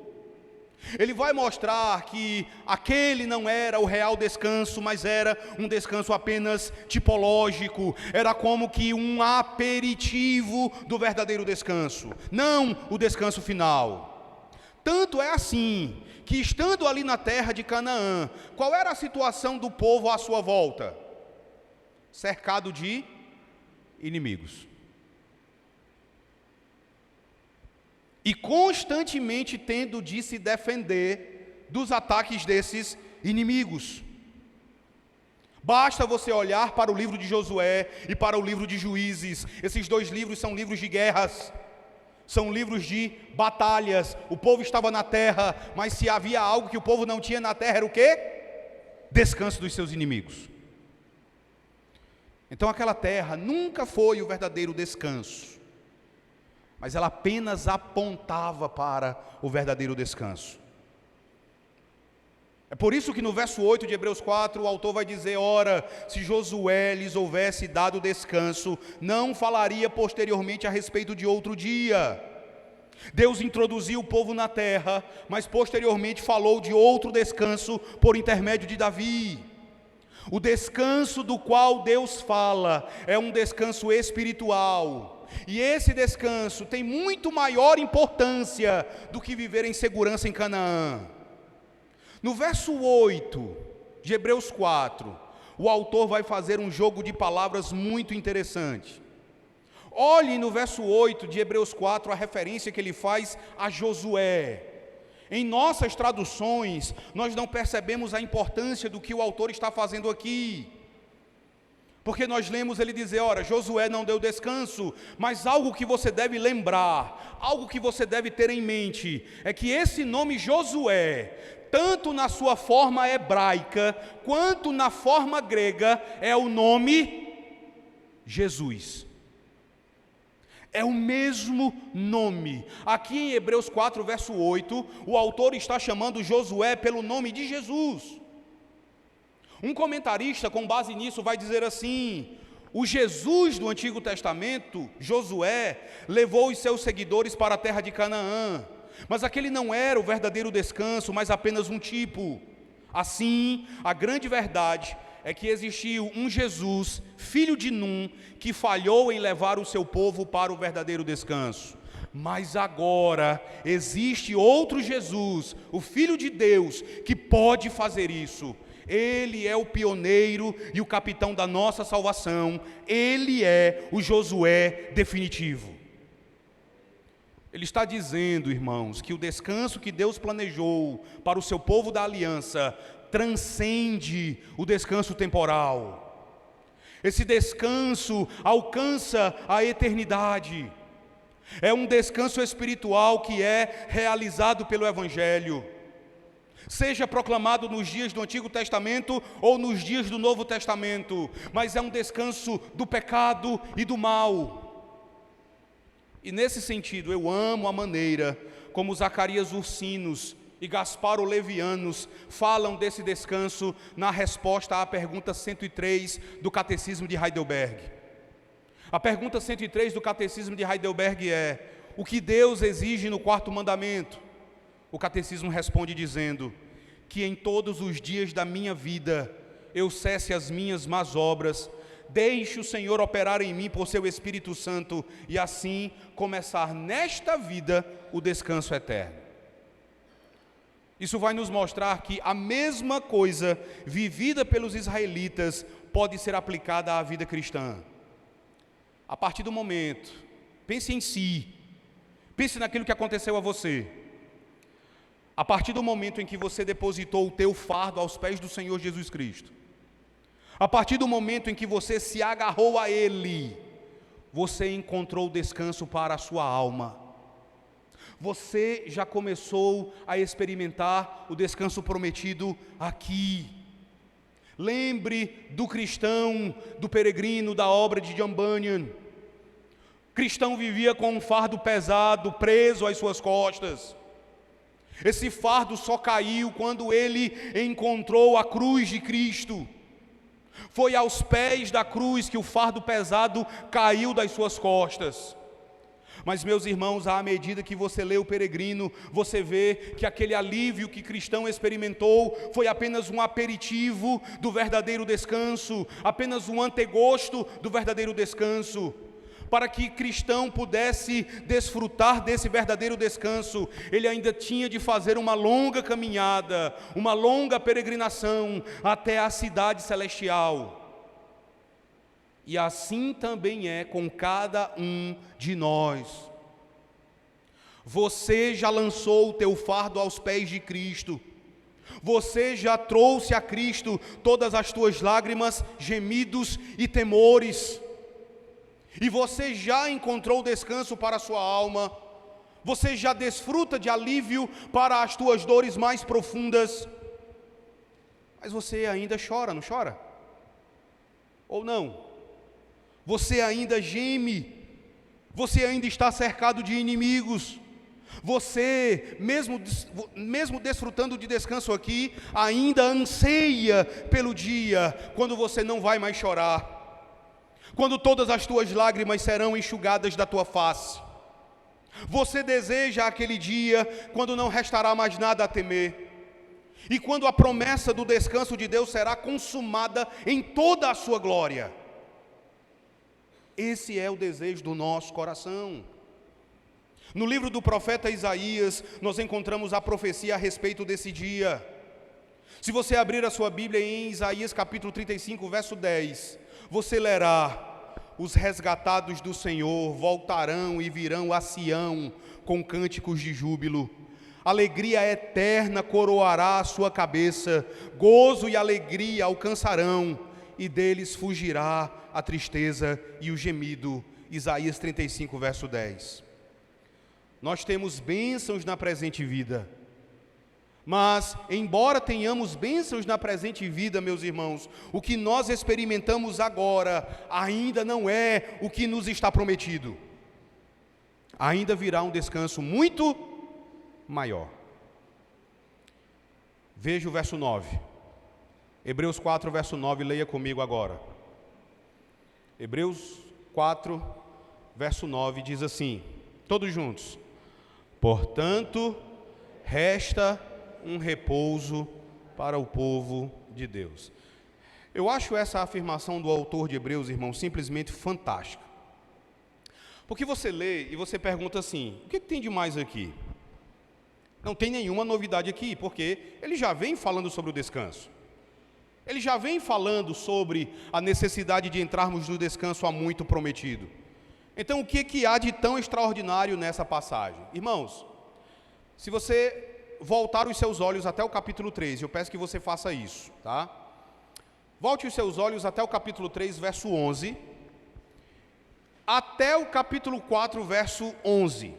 Ele vai mostrar que aquele não era o real descanso, mas era um descanso apenas tipológico, era como que um aperitivo do verdadeiro descanso, não o descanso final. Tanto é assim, que estando ali na terra de Canaã, qual era a situação do povo à sua volta? Cercado de inimigos. E constantemente tendo de se defender dos ataques desses inimigos. Basta você olhar para o livro de Josué e para o livro de Juízes. Esses dois livros são livros de guerras, são livros de batalhas. O povo estava na terra, mas se havia algo que o povo não tinha na terra, era o quê? Descanso dos seus inimigos. Então aquela terra nunca foi o verdadeiro descanso, mas ela apenas apontava para o verdadeiro descanso. É por isso que no verso 8 de Hebreus 4, o autor vai dizer: ora, se Josué lhes houvesse dado descanso, não falaria posteriormente a respeito de outro dia. Deus introduziu o povo na terra, mas posteriormente falou de outro descanso por intermédio de Davi. O descanso do qual Deus fala é um descanso espiritual. E esse descanso tem muito maior importância do que viver em segurança em Canaã. No verso 8 de Hebreus 4, o autor vai fazer um jogo de palavras muito interessante. Olhe no verso 8 de Hebreus 4 a referência que ele faz a Josué. Em nossas traduções, nós não percebemos a importância do que o autor está fazendo aqui. Porque nós lemos ele dizer: ora, Josué não deu descanso, mas algo que você deve lembrar, algo que você deve ter em mente, é que esse nome Josué, tanto na sua forma hebraica, quanto na forma grega, é o nome Jesus. É o mesmo nome. Aqui em Hebreus 4, verso 8, o autor está chamando Josué pelo nome de Jesus. Um comentarista, com base nisso, vai dizer assim: o Jesus do Antigo Testamento, Josué, levou os seus seguidores para a terra de Canaã, mas aquele não era o verdadeiro descanso, mas apenas um tipo. Assim, a grande verdade é que existiu um Jesus, filho de Num, que falhou em levar o seu povo para o verdadeiro descanso. Mas agora existe outro Jesus, o Filho de Deus, que pode fazer isso. Ele é o pioneiro e o capitão da nossa salvação. Ele é o Josué definitivo. Ele está dizendo, irmãos, que o descanso que Deus planejou para o seu povo da aliança transcende o descanso temporal. Esse descanso alcança a eternidade. É um descanso espiritual que é realizado pelo Evangelho, seja proclamado nos dias do Antigo Testamento ou nos dias do Novo Testamento, mas é um descanso do pecado e do mal. E nesse sentido, eu amo a maneira como Zacarias Ursinos e Gaspar Olevianos falam desse descanso na resposta à pergunta 103 do Catecismo de Heidelberg. A pergunta 103 do Catecismo de Heidelberg é: o que Deus exige no quarto mandamento? O Catecismo responde dizendo: que em todos os dias da minha vida eu cesse as minhas más obras, deixe o Senhor operar em mim por seu Espírito Santo e assim começar nesta vida o descanso eterno. Isso vai nos mostrar que a mesma coisa vivida pelos israelitas pode ser aplicada à vida cristã. A partir do momento, pense em si, pense naquilo que aconteceu a você. A partir do momento em que você depositou o teu fardo aos pés do Senhor Jesus Cristo, a partir do momento em que você se agarrou a Ele, você encontrou descanso para a sua alma. Você já começou a experimentar o descanso prometido aqui. Lembre do cristão, do peregrino, da obra de John Bunyan. Cristão vivia com um fardo pesado, preso às suas costas. Esse fardo só caiu quando ele encontrou a cruz de Cristo. Foi aos pés da cruz que o fardo pesado caiu das suas costas. Mas, meus irmãos, à medida que você lê o Peregrino, você vê que aquele alívio que Cristão experimentou foi apenas um aperitivo do verdadeiro descanso, apenas um antegosto do verdadeiro descanso. Para que Cristão pudesse desfrutar desse verdadeiro descanso, ele ainda tinha de fazer uma longa caminhada, uma longa peregrinação até a cidade celestial. E assim também é com cada um de nós. Você já lançou o teu fardo aos pés de Cristo. Você já trouxe a Cristo todas as tuas lágrimas, gemidos e temores. E você já encontrou descanso para a sua alma. Você já desfruta de alívio para as tuas dores mais profundas. Mas você ainda chora, não chora? Ou não? Você ainda geme, você ainda está cercado de inimigos, você, mesmo desfrutando de descanso aqui, ainda anseia pelo dia quando você não vai mais chorar, quando todas as tuas lágrimas serão enxugadas da tua face. Você deseja aquele dia quando não restará mais nada a temer, e quando a promessa do descanso de Deus será consumada em toda a sua glória. Esse é o desejo do nosso coração. No livro do profeta Isaías, nós encontramos a profecia a respeito desse dia. Se você abrir a sua Bíblia em Isaías capítulo 35, verso 10, você lerá: os resgatados do Senhor voltarão e virão a Sião com cânticos de júbilo. Alegria eterna coroará a sua cabeça, gozo e alegria alcançarão, e deles fugirá a tristeza e o gemido. Isaías 35, verso 10. Nós temos bênçãos na presente vida, mas embora tenhamos bênçãos na presente vida, meus irmãos, o que nós experimentamos agora ainda não é o que nos está prometido. Ainda virá um descanso muito maior. Veja o verso 9. Hebreus 4, verso 9, leia comigo agora. Hebreus 4, verso 9 diz assim, todos juntos: portanto, resta um repouso para o povo de Deus. Eu acho essa afirmação do autor de Hebreus, irmão, simplesmente fantástica. Porque você lê e você pergunta assim: o que tem de mais aqui? Não tem nenhuma novidade aqui, porque ele já vem falando sobre o descanso. Ele já vem falando sobre a necessidade de entrarmos no descanso há muito prometido. Então, o que há de tão extraordinário nessa passagem? Irmãos, se você voltar os seus olhos até o capítulo 3, eu peço que você faça isso, tá? Volte os seus olhos até o capítulo 3, verso 11, até o capítulo 4, verso 11.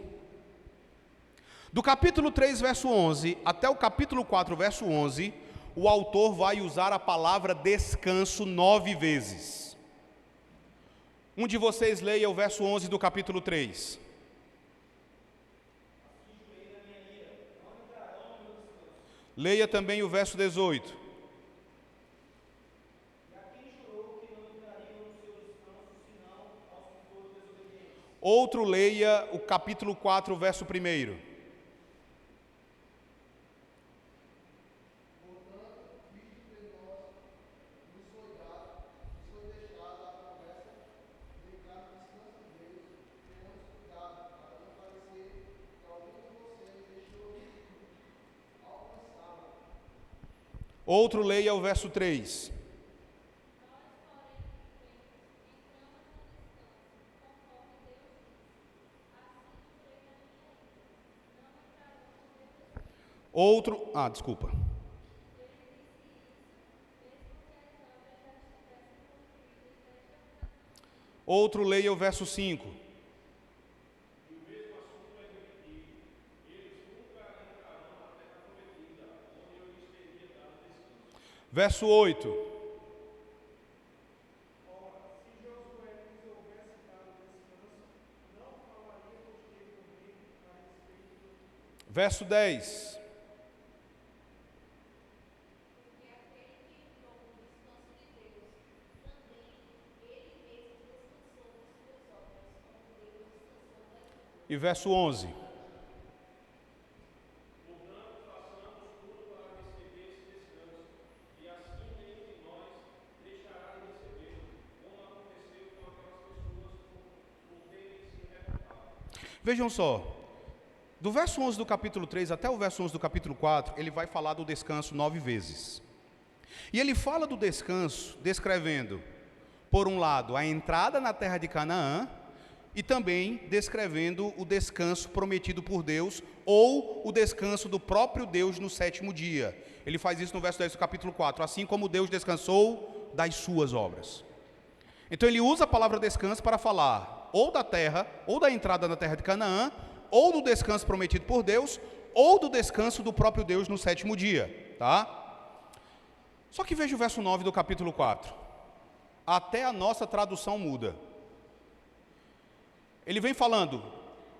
Do capítulo 3, verso 11, até o capítulo 4, verso 11, o autor vai usar a palavra descanso 9 vezes. Um de vocês leia o verso 11 do capítulo 3. Leia também o verso 18. Outro leia o capítulo 4, verso 1. Outro leia o verso 3. Outro, desculpa. Outro leia o verso 5. Verso 8. Verso 10. e verso 11. Vejam só, do verso 11 do capítulo 3 até o verso 11 do capítulo 4, ele vai falar do descanso 9 vezes. E ele fala do descanso descrevendo, por um lado, a entrada na terra de Canaã, e também descrevendo o descanso prometido por Deus, ou o descanso do próprio Deus no 7º dia. Ele faz isso no verso 10 do capítulo 4, assim como Deus descansou das suas obras. Então ele usa a palavra descanso para falar ou da terra, ou da entrada na terra de Canaã, ou do descanso prometido por Deus, ou do descanso do próprio Deus no 7º dia, tá? Só que veja o verso 9 do capítulo 4. Até a nossa tradução muda. Ele vem falando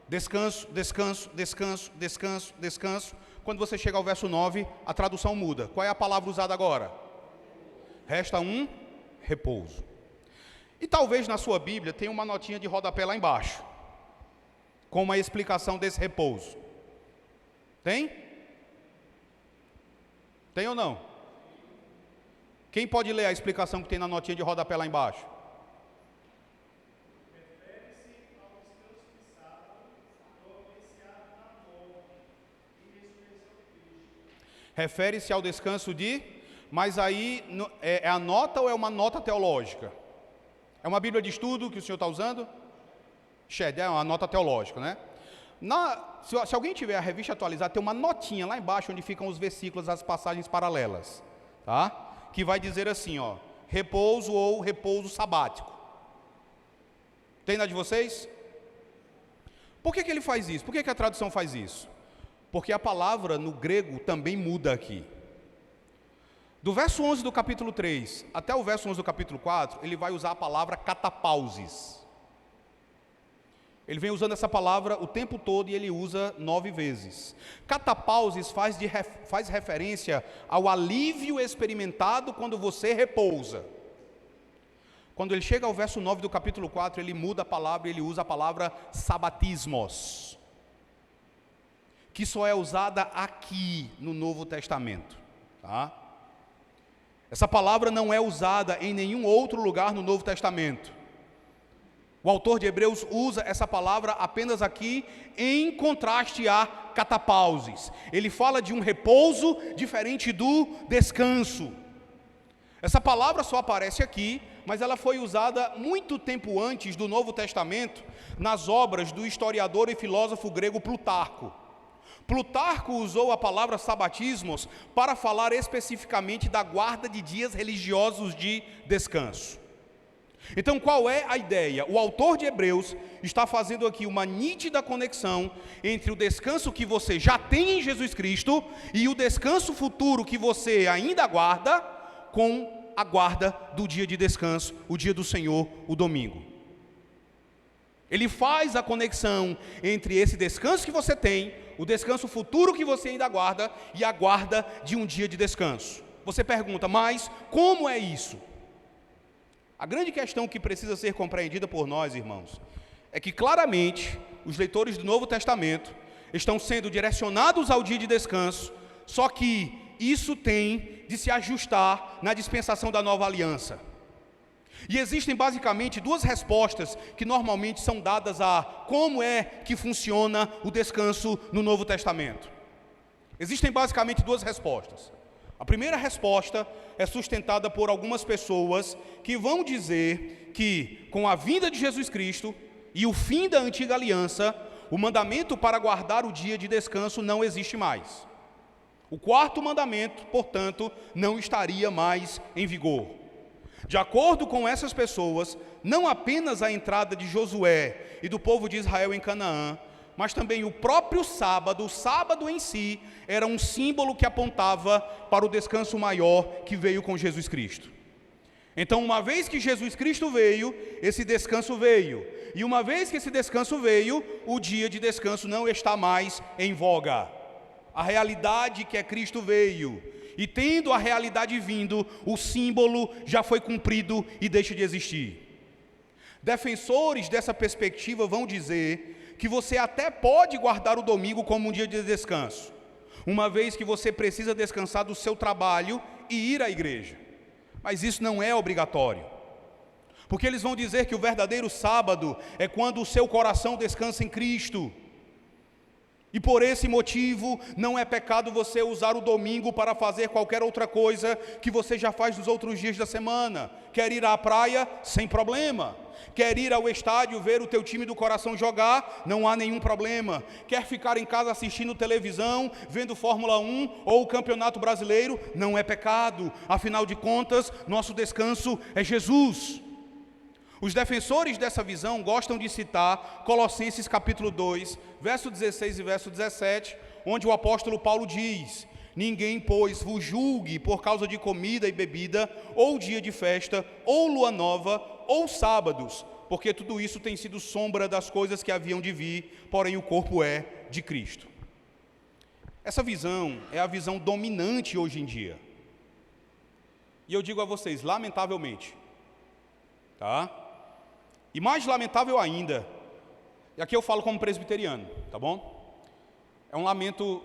descanso, descanso, descanso, descanso, descanso. Quando você chega ao verso 9, a tradução muda. Qual é a palavra usada agora? Resta um repouso. E talvez na sua Bíblia tenha uma notinha de rodapé lá embaixo, com uma explicação desse repouso. Tem? Tem ou não? Quem pode ler a explicação que tem na notinha de rodapé lá embaixo? Refere-se ao descanso de... Mas aí é a nota ou é uma nota teológica? É uma Bíblia de estudo que o senhor está usando? É uma nota teológica, né? Se alguém tiver a revista atualizada, tem uma notinha lá embaixo onde ficam os versículos, as passagens paralelas, tá? Que vai dizer assim, ó, repouso ou repouso sabático. Tem na de vocês? Por que ele faz isso? Por que a tradução faz isso? Porque a palavra no grego também muda aqui. Do verso 11 do capítulo 3 até o verso 11 do capítulo 4, ele vai usar a palavra catapausis. Ele vem usando essa palavra o tempo todo e ele usa 9 vezes. Catapausis faz referência ao alívio experimentado quando você repousa. Quando ele chega ao verso 9 do capítulo 4, ele muda a palavra e ele usa a palavra sabatismos, que só é usada aqui no Novo Testamento, tá? Essa palavra não é usada em nenhum outro lugar no Novo Testamento. O autor de Hebreus usa essa palavra apenas aqui, em contraste a catapausis. Ele fala de um repouso diferente do descanso. Essa palavra só aparece aqui, mas ela foi usada muito tempo antes do Novo Testamento, nas obras do historiador e filósofo grego Plutarco. Plutarco usou a palavra sabatismos para falar especificamente da guarda de dias religiosos de descanso. Então, qual é a ideia? O autor de Hebreus está fazendo aqui uma nítida conexão entre o descanso que você já tem em Jesus Cristo e o descanso futuro que você ainda aguarda, com a guarda do dia de descanso, o dia do Senhor, o domingo. Ele faz a conexão entre esse descanso que você tem, o descanso futuro que você ainda aguarda e a guarda de um dia de descanso. Você pergunta, mas como é isso? A grande questão que precisa ser compreendida por nós, irmãos, é que claramente os leitores do Novo Testamento estão sendo direcionados ao dia de descanso, só que isso tem de se ajustar na dispensação da nova aliança. E existem basicamente 2 respostas que normalmente são dadas a como é que funciona o descanso no Novo Testamento. Existem basicamente 2 respostas. A primeira resposta é sustentada por algumas pessoas que vão dizer que, com a vinda de Jesus Cristo e o fim da antiga aliança, o mandamento para guardar o dia de descanso não existe mais. O 4º mandamento, portanto, não estaria mais em vigor. De acordo com essas pessoas, não apenas a entrada de Josué e do povo de Israel em Canaã, mas também o próprio sábado, o sábado em si, era um símbolo que apontava para o descanso maior que veio com Jesus Cristo. Então, uma vez que Jesus Cristo veio, esse descanso veio. E uma vez que esse descanso veio, o dia de descanso não está mais em voga. A realidade que é Cristo veio. E tendo a realidade vindo, o símbolo já foi cumprido e deixa de existir. Defensores dessa perspectiva vão dizer que você até pode guardar o domingo como um dia de descanso, uma vez que você precisa descansar do seu trabalho e ir à igreja. Mas isso não é obrigatório, porque eles vão dizer que o verdadeiro sábado é quando o seu coração descansa em Cristo. E por esse motivo, não é pecado você usar o domingo para fazer qualquer outra coisa que você já faz nos outros dias da semana. Quer ir à praia? Sem problema. Quer ir ao estádio ver o teu time do coração jogar? Não há nenhum problema. Quer ficar em casa assistindo televisão, vendo Fórmula 1 ou o Campeonato Brasileiro? Não é pecado. Afinal de contas, nosso descanso é Jesus. Os defensores dessa visão gostam de citar Colossenses capítulo 2, verso 16 e verso 17, onde o apóstolo Paulo diz: ninguém, pois, vos julgue por causa de comida e bebida, ou dia de festa, ou lua nova, ou sábados, porque tudo isso tem sido sombra das coisas que haviam de vir, porém o corpo é de Cristo. Essa visão é a visão dominante hoje em dia. E eu digo a vocês, lamentavelmente, tá? E mais lamentável ainda, e aqui eu falo como presbiteriano, tá bom? É um lamento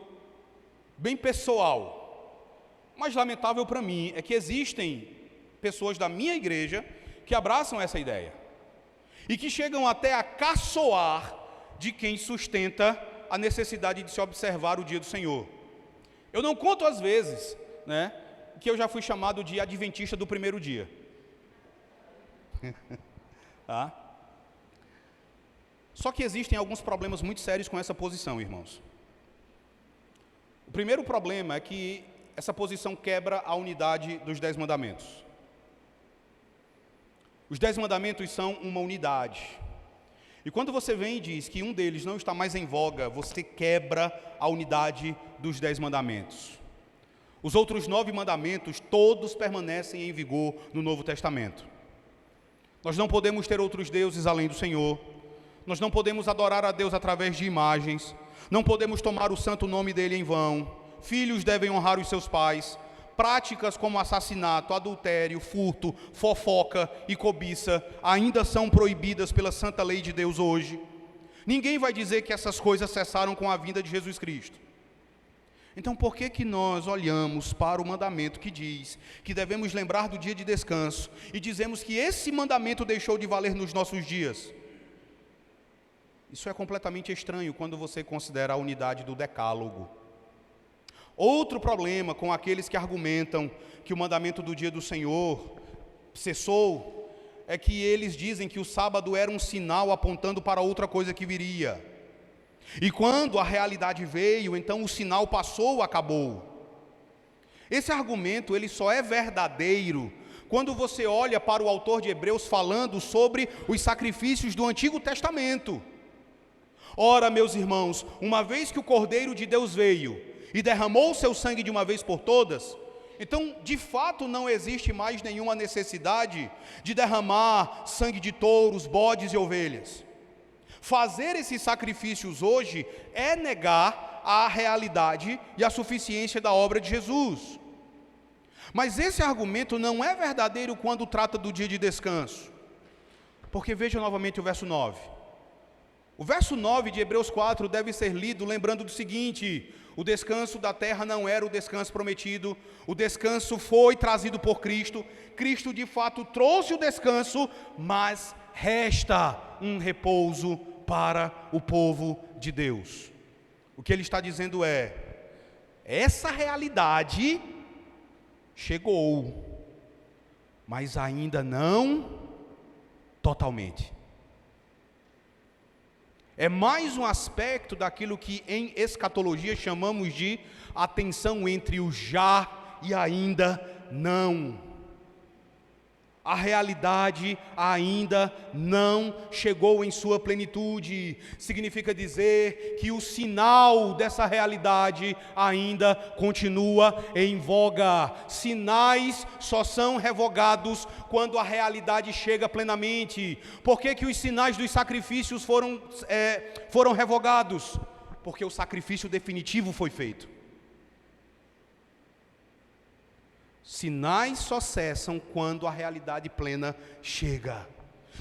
bem pessoal, mas lamentável para mim é que existem pessoas da minha igreja que abraçam essa ideia e que chegam até a caçoar de quem sustenta a necessidade de se observar o dia do Senhor. Eu não conto as vezes, né, que eu já fui chamado de adventista do primeiro dia. Tá? Só que existem alguns problemas muito sérios com essa posição, irmãos. O primeiro problema é que essa posição quebra a unidade dos 10 mandamentos. Os 10 mandamentos são uma unidade. E quando você vem e diz que um deles não está mais em voga, você quebra a unidade dos 10 mandamentos. Os outros 9 mandamentos, todos permanecem em vigor no Novo Testamento. Nós não podemos ter outros deuses além do Senhor. Nós não podemos adorar a Deus através de imagens. Não podemos tomar o santo nome dele em vão. Filhos devem honrar os seus pais. Práticas como assassinato, adultério, furto, fofoca e cobiça ainda são proibidas pela santa lei de Deus hoje. Ninguém vai dizer que essas coisas cessaram com a vinda de Jesus Cristo. Então, por que nós olhamos para o mandamento que diz que devemos lembrar do dia de descanso e dizemos que esse mandamento deixou de valer nos nossos dias? Isso é completamente estranho quando você considera a unidade do decálogo. Outro problema com aqueles que argumentam que o mandamento do dia do Senhor cessou é que eles dizem que o sábado era um sinal apontando para outra coisa que viria. E quando a realidade veio, então o sinal passou, acabou. Esse argumento, ele só é verdadeiro quando você olha para o autor de Hebreus falando sobre os sacrifícios do Antigo Testamento. Ora, meus irmãos, uma vez que o Cordeiro de Deus veio e derramou o seu sangue de uma vez por todas, então, de fato, não existe mais nenhuma necessidade de derramar sangue de touros, bodes e ovelhas. Fazer esses sacrifícios hoje é negar a realidade e a suficiência da obra de Jesus. Mas esse argumento não é verdadeiro quando trata do dia de descanso. Porque veja novamente o verso 9. O verso 9 de Hebreus 4 deve ser lido lembrando do seguinte: o descanso da terra não era o descanso prometido, o descanso foi trazido por Cristo. Cristo de fato trouxe o descanso, mas resta um repouso para o povo de Deus. O que ele está dizendo é: essa realidade chegou, mas ainda não totalmente. É mais um aspecto daquilo que em escatologia chamamos de a tensão entre o já e ainda não. A realidade ainda não chegou em sua plenitude. Significa dizer que o sinal dessa realidade ainda continua em voga. Sinais só são revogados quando a realidade chega plenamente. Por que os sinais dos sacrifícios foram revogados? Porque o sacrifício definitivo foi feito. Sinais só cessam quando a realidade plena chega.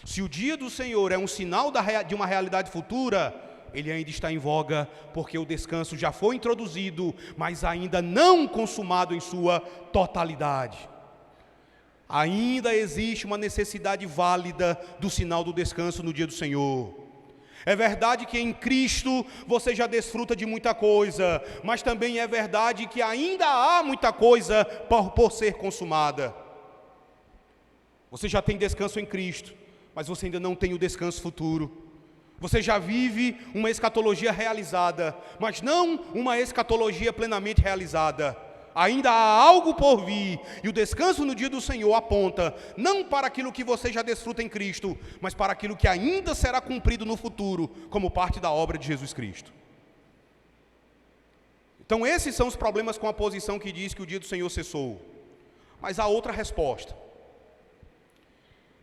Se o dia do Senhor é um sinal de uma realidade futura, ele ainda está em voga, porque o descanso já foi introduzido, mas ainda não consumado em sua totalidade. Ainda existe uma necessidade válida do sinal do descanso no dia do Senhor. É verdade que em Cristo você já desfruta de muita coisa, mas também é verdade que ainda há muita coisa por ser consumada. Você já tem descanso em Cristo, mas você ainda não tem o descanso futuro. Você já vive uma escatologia realizada, mas não uma escatologia plenamente realizada. Ainda há algo por vir, e o descanso no dia do Senhor aponta, não para aquilo que você já desfruta em Cristo, mas para aquilo que ainda será cumprido no futuro, como parte da obra de Jesus Cristo. Então esses são os problemas com a posição que diz que o dia do Senhor cessou. Mas há outra resposta.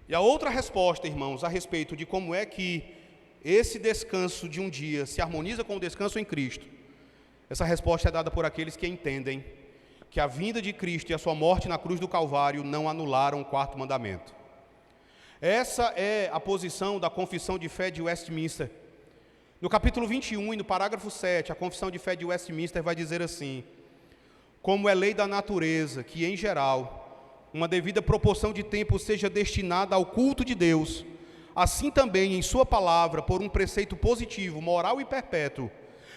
E a outra resposta, irmãos, a respeito de como é que esse descanso de um dia se harmoniza com o descanso em Cristo, essa resposta é dada por aqueles que entendem que a vinda de Cristo e a sua morte na cruz do Calvário não anularam o quarto mandamento. Essa é a posição da Confissão de Fé de Westminster. No capítulo 21 e no parágrafo 7, a Confissão de Fé de Westminster vai dizer assim: como é lei da natureza que, em geral, uma devida proporção de tempo seja destinada ao culto de Deus, assim também, em sua palavra, por um preceito positivo, moral e perpétuo,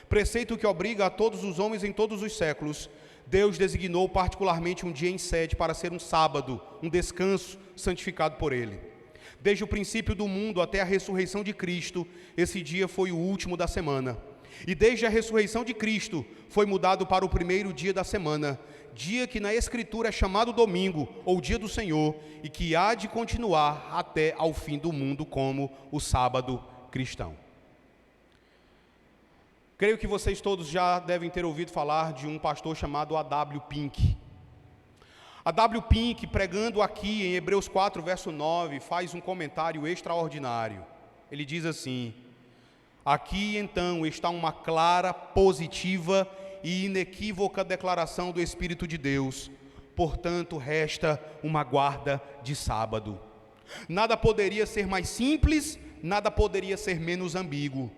preceito que obriga a todos os homens em todos os séculos, Deus designou particularmente um dia em sede para ser um sábado, um descanso santificado por Ele. Desde o princípio do mundo até a ressurreição de Cristo, esse dia foi o último da semana. E desde a ressurreição de Cristo, foi mudado para o primeiro dia da semana, dia que na Escritura é chamado domingo, ou dia do Senhor, e que há de continuar até ao fim do mundo como o sábado cristão. Creio que vocês todos já devem ter ouvido falar de um pastor chamado A.W. Pink. A.W. Pink, pregando aqui em Hebreus 4, verso 9, faz um comentário extraordinário. Ele diz assim: aqui então está uma clara, positiva e inequívoca declaração do Espírito de Deus, portanto resta uma guarda de sábado. Nada poderia ser mais simples, nada poderia ser menos ambíguo.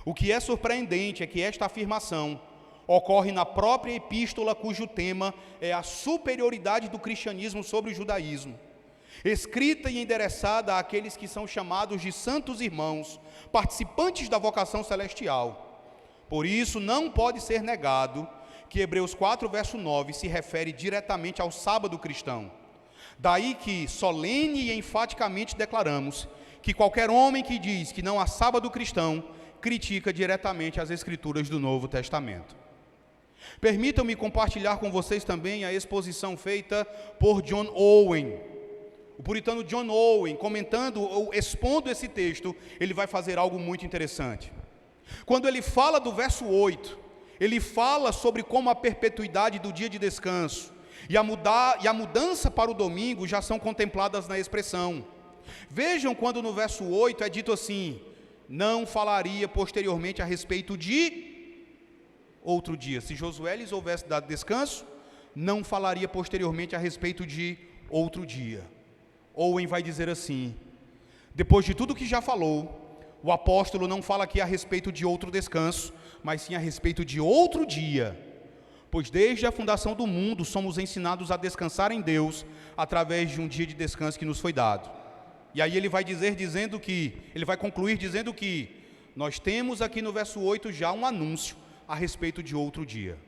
O que é surpreendente é que esta afirmação ocorre na própria epístola cujo tema é a superioridade do cristianismo sobre o judaísmo, escrita e endereçada àqueles que são chamados de santos irmãos, participantes da vocação celestial. Por isso, não pode ser negado que Hebreus 4, verso 9, se refere diretamente ao sábado cristão. Daí que, solene e enfaticamente declaramos que qualquer homem que diz que não há sábado cristão, critica diretamente as Escrituras do Novo Testamento. Permitam-me compartilhar com vocês também a exposição feita por John Owen. O puritano John Owen, comentando ou expondo esse texto, ele vai fazer algo muito interessante. Quando ele fala do verso 8, ele fala sobre como a perpetuidade do dia de descanso e a mudança para o domingo já são contempladas na expressão. Vejam quando no verso 8 é dito assim: não falaria posteriormente a respeito de outro dia. Se Josué lhes houvesse dado descanso, não falaria posteriormente a respeito de outro dia. Owen vai dizer assim: depois de tudo que já falou, o apóstolo não fala aqui a respeito de outro descanso, mas sim a respeito de outro dia. Pois desde a fundação do mundo somos ensinados a descansar em Deus através de um dia de descanso que nos foi dado. E aí ele vai concluir dizendo que nós temos aqui no verso 8 já um anúncio a respeito de outro dia.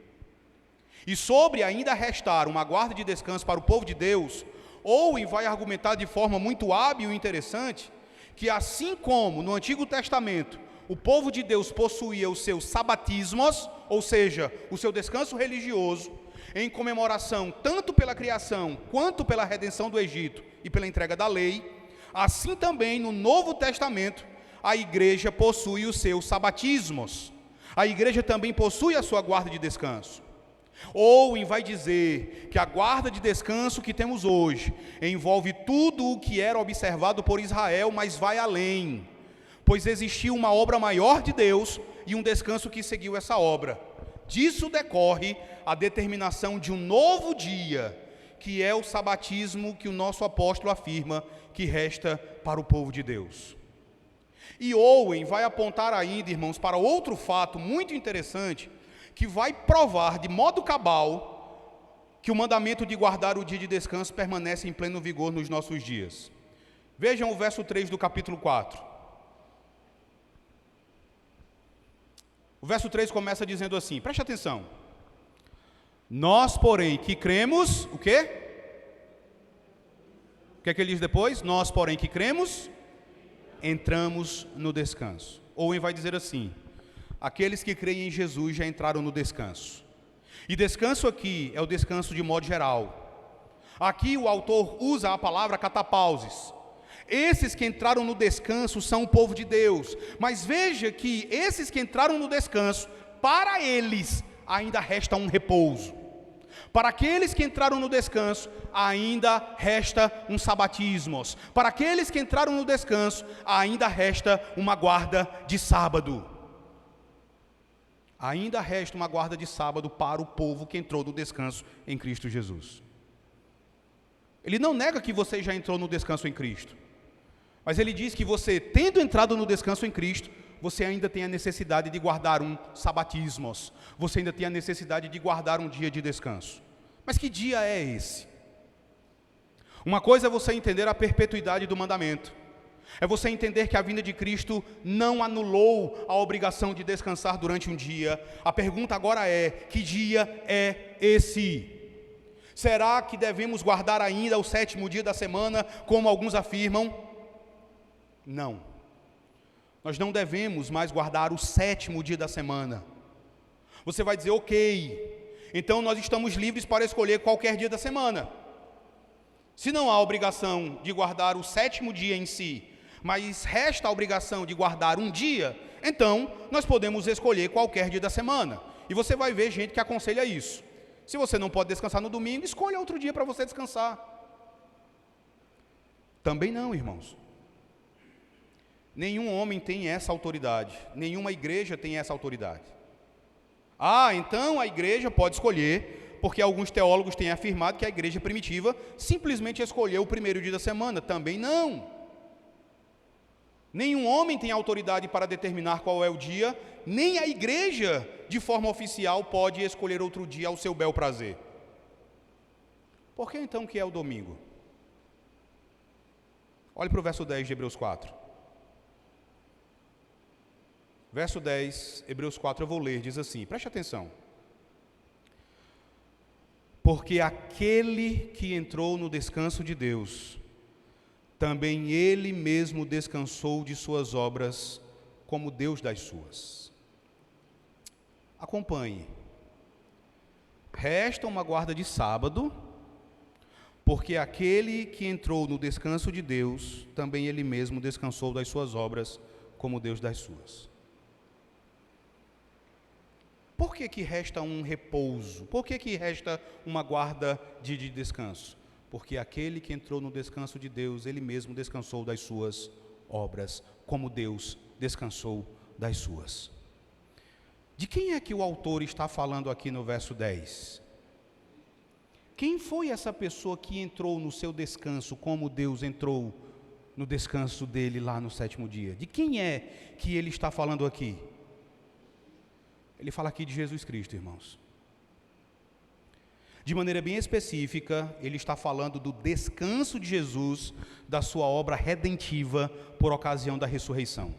E sobre ainda restar uma guarda de descanso para o povo de Deus, Owen vai argumentar de forma muito hábil e interessante, que assim como no Antigo Testamento o povo de Deus possuía os seus sabatismos, ou seja, o seu descanso religioso, em comemoração tanto pela criação quanto pela redenção do Egito e pela entrega da lei, assim também no Novo Testamento a igreja possui os seus sabatismos. A igreja também possui a sua guarda de descanso. Owen vai dizer que a guarda de descanso que temos hoje envolve tudo o que era observado por Israel, mas vai além, pois existiu uma obra maior de Deus e um descanso que seguiu essa obra. Disso decorre a determinação de um novo dia, que é o sabatismo que o nosso apóstolo afirma que resta para o povo de Deus. E Owen vai apontar ainda, irmãos, para outro fato muito interessante, que vai provar de modo cabal que o mandamento de guardar o dia de descanso permanece em pleno vigor nos nossos dias. Vejam o verso 3 do capítulo 4. O verso 3 começa dizendo assim, preste atenção. Nós, porém, que cremos, o quê? O que é que ele diz depois? Nós, porém, que cremos, entramos no descanso. Owen vai dizer assim, aqueles que creem em Jesus já entraram no descanso. E descanso aqui é o descanso de modo geral. Aqui o autor usa a palavra catapauses. Esses que entraram no descanso são o povo de Deus. Mas veja que esses que entraram no descanso, para eles ainda resta um repouso. Para aqueles que entraram no descanso, ainda resta um sabatismos. Para aqueles que entraram no descanso, ainda resta uma guarda de sábado. Ainda resta uma guarda de sábado para o povo que entrou no descanso em Cristo Jesus. Ele não nega que você já entrou no descanso em Cristo, mas ele diz que você, tendo entrado no descanso em Cristo, você ainda tem a necessidade de guardar um sabatismos. Você ainda tem a necessidade de guardar um dia de descanso. Mas que dia é esse? Uma coisa é você entender a perpetuidade do mandamento. É você entender que a vinda de Cristo não anulou a obrigação de descansar durante um dia. A pergunta agora é, que dia é esse? Será que devemos guardar ainda o 7º dia da semana, como alguns afirmam? Não. Nós não devemos mais guardar o 7º dia da semana. Você vai dizer, ok, então nós estamos livres para escolher qualquer dia da semana. Se não há obrigação de guardar o 7º dia em si, mas resta a obrigação de guardar um dia, então nós podemos escolher qualquer dia da semana. E você vai ver gente que aconselha isso. Se você não pode descansar no domingo, escolha outro dia para você descansar. Também não, irmãos. Nenhum homem tem essa autoridade, nenhuma igreja tem essa autoridade. Então a igreja pode escolher, porque alguns teólogos têm afirmado que a igreja primitiva simplesmente escolheu o 1º dia da semana. Também não. Nenhum homem tem autoridade para determinar qual é o dia, nem a igreja, de forma oficial, pode escolher outro dia ao seu bel prazer. Por que então que é o domingo? Olhe para o verso 10 de Hebreus 4. Verso 10, Hebreus 4, eu vou ler, diz assim, preste atenção. Porque aquele que entrou no descanso de Deus, também ele mesmo descansou de suas obras, como Deus das suas. Acompanhe. Resta uma guarda de sábado, porque aquele que entrou no descanso de Deus, também ele mesmo descansou das suas obras, como Deus das suas. Por que resta um repouso? Por que resta uma guarda de descanso? Porque aquele que entrou no descanso de Deus, ele mesmo descansou das suas obras, como Deus descansou das suas. De quem é que o autor está falando aqui no verso 10? Quem foi essa pessoa que entrou no seu descanso, como Deus entrou no descanso dele lá no 7º dia? De quem é que ele está falando aqui? Ele fala aqui de Jesus Cristo, irmãos. De maneira bem específica, ele está falando do descanso de Jesus, da sua obra redentiva por ocasião da ressurreição.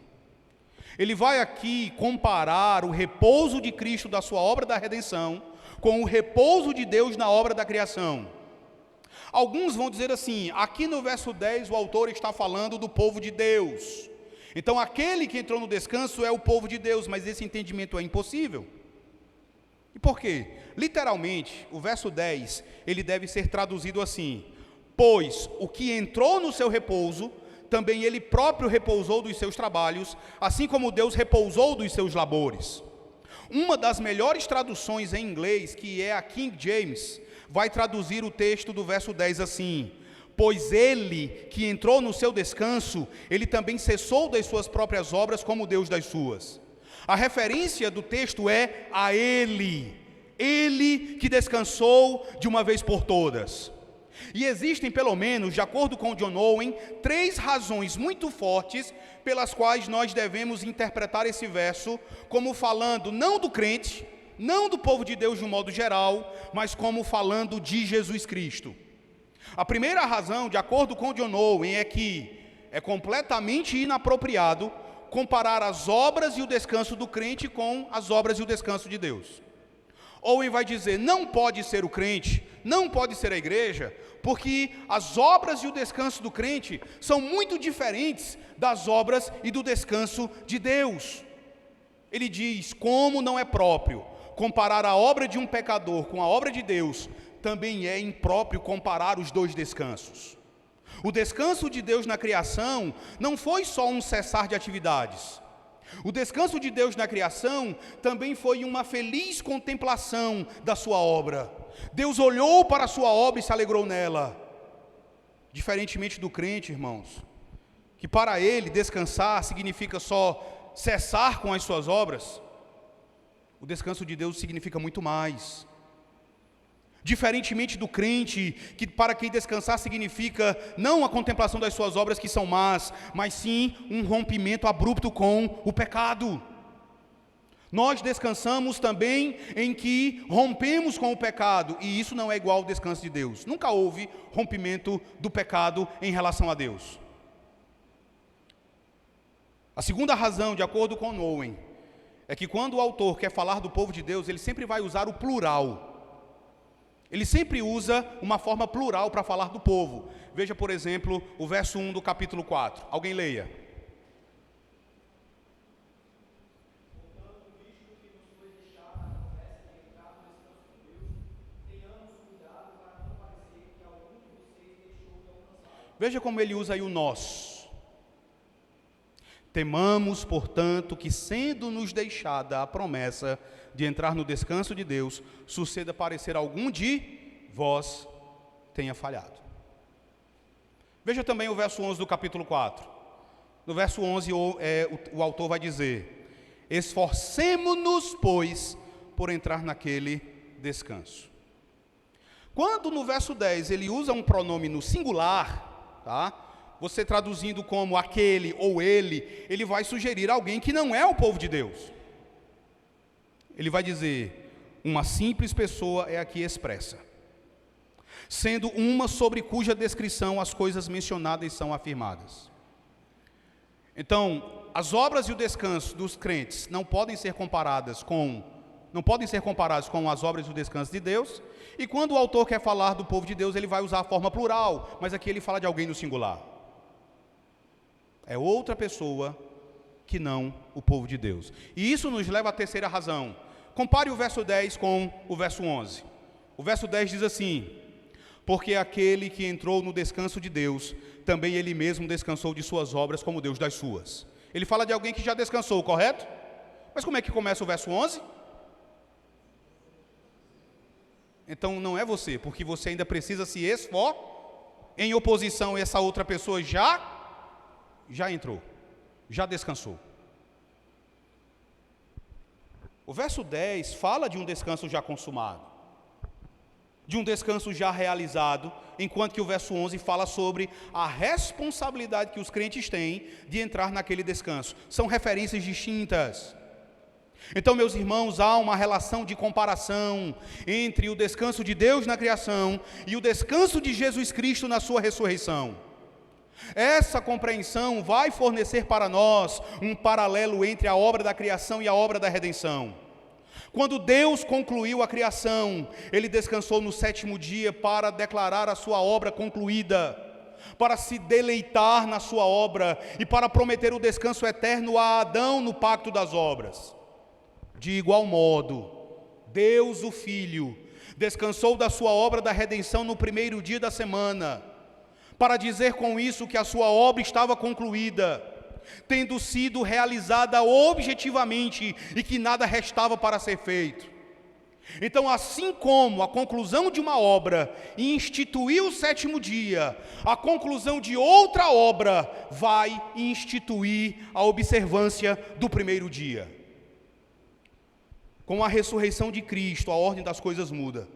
Ele vai aqui comparar o repouso de Cristo da sua obra da redenção com o repouso de Deus na obra da criação. Alguns vão dizer assim, aqui no verso 10 o autor está falando do povo de Deus. Então aquele que entrou no descanso é o povo de Deus, mas esse entendimento é impossível. E por quê? Literalmente, o verso 10, ele deve ser traduzido assim: pois o que entrou no seu repouso, também ele próprio repousou dos seus trabalhos, assim como Deus repousou dos seus labores. Uma das melhores traduções em inglês, que é a King James, vai traduzir o texto do verso 10 assim: pois ele que entrou no seu descanso, ele também cessou das suas próprias obras como Deus das suas. A referência do texto é a ele que descansou de uma vez por todas. E existem, pelo menos, de acordo com John Owen, 3 razões muito fortes pelas quais nós devemos interpretar esse verso como falando não do crente, não do povo de Deus de um modo geral, mas como falando de Jesus Cristo. A primeira razão, de acordo com John Owen, é que é completamente inapropriado comparar as obras e o descanso do crente com as obras e o descanso de Deus. Owen vai dizer, não pode ser o crente, não pode ser a igreja, porque as obras e o descanso do crente são muito diferentes das obras e do descanso de Deus. Ele diz, como não é próprio comparar a obra de um pecador com a obra de Deus, também é impróprio comparar os dois descansos. O descanso de Deus na criação não foi só um cessar de atividades. O descanso de Deus na criação também foi uma feliz contemplação da sua obra. Deus olhou para a sua obra e se alegrou nela. Diferentemente do crente, irmãos, que para ele descansar significa só cessar com as suas obras, o descanso de Deus significa muito mais. Diferentemente do crente, que para quem descansar significa não a contemplação das suas obras que são más, mas sim um rompimento abrupto com o pecado. Nós descansamos também em que rompemos com o pecado, e isso não é igual ao descanso de Deus. Nunca houve rompimento do pecado em relação a Deus. A segunda razão, de acordo com Owen, é que quando o autor quer falar do povo de Deus, ele sempre vai usar o plural. Ele sempre usa uma forma plural para falar do povo. Veja, por exemplo, o verso 1 do capítulo 4. Alguém leia. Veja como ele usa aí o nós. Temamos, portanto, que sendo nos deixada a promessa de entrar no descanso de Deus, suceda parecer algum de vós tenha falhado. Veja também o verso 11 do capítulo 4. No verso 11 o autor vai dizer, esforcemo-nos, pois, por entrar naquele descanso. Quando no verso 10 ele usa um pronome no singular, tá? Você traduzindo como aquele ou ele vai sugerir alguém que não é o povo de Deus. Ele vai dizer, uma simples pessoa é aqui expressa, sendo uma sobre cuja descrição as coisas mencionadas são afirmadas. Então, as obras e o descanso dos crentes não podem ser comparados com as obras e o descanso de Deus, e quando o autor quer falar do povo de Deus, ele vai usar a forma plural, mas aqui ele fala de alguém no singular. É outra pessoa que não o povo de Deus. E isso nos leva à terceira razão. Compare o verso 10 com o verso 11. O verso 10 diz assim, porque aquele que entrou no descanso de Deus, também ele mesmo descansou de suas obras como Deus das suas. Ele fala de alguém que já descansou, correto? Mas como é que começa o verso 11? Então não é você, porque você ainda precisa se esforçar. Em oposição a essa outra pessoa já entrou, já descansou. O verso 10 fala de um descanso já consumado, de um descanso já realizado, enquanto que o verso 11 fala sobre a responsabilidade que os crentes têm de entrar naquele descanso. São referências distintas. Então, meus irmãos, há uma relação de comparação entre o descanso de Deus na criação e o descanso de Jesus Cristo na sua ressurreição. Essa compreensão vai fornecer para nós um paralelo entre a obra da criação e a obra da redenção. Quando Deus concluiu a criação, Ele descansou no 7º dia para declarar a sua obra concluída, para se deleitar na sua obra e para prometer o descanso eterno a Adão no pacto das obras. De igual modo, Deus o Filho descansou da sua obra da redenção no 1º dia da semana, para dizer com isso que a sua obra estava concluída, tendo sido realizada objetivamente e que nada restava para ser feito. Então, assim como a conclusão de uma obra instituiu o 7º dia, a conclusão de outra obra vai instituir a observância do 1º dia. Com a ressurreição de Cristo, a ordem das coisas muda.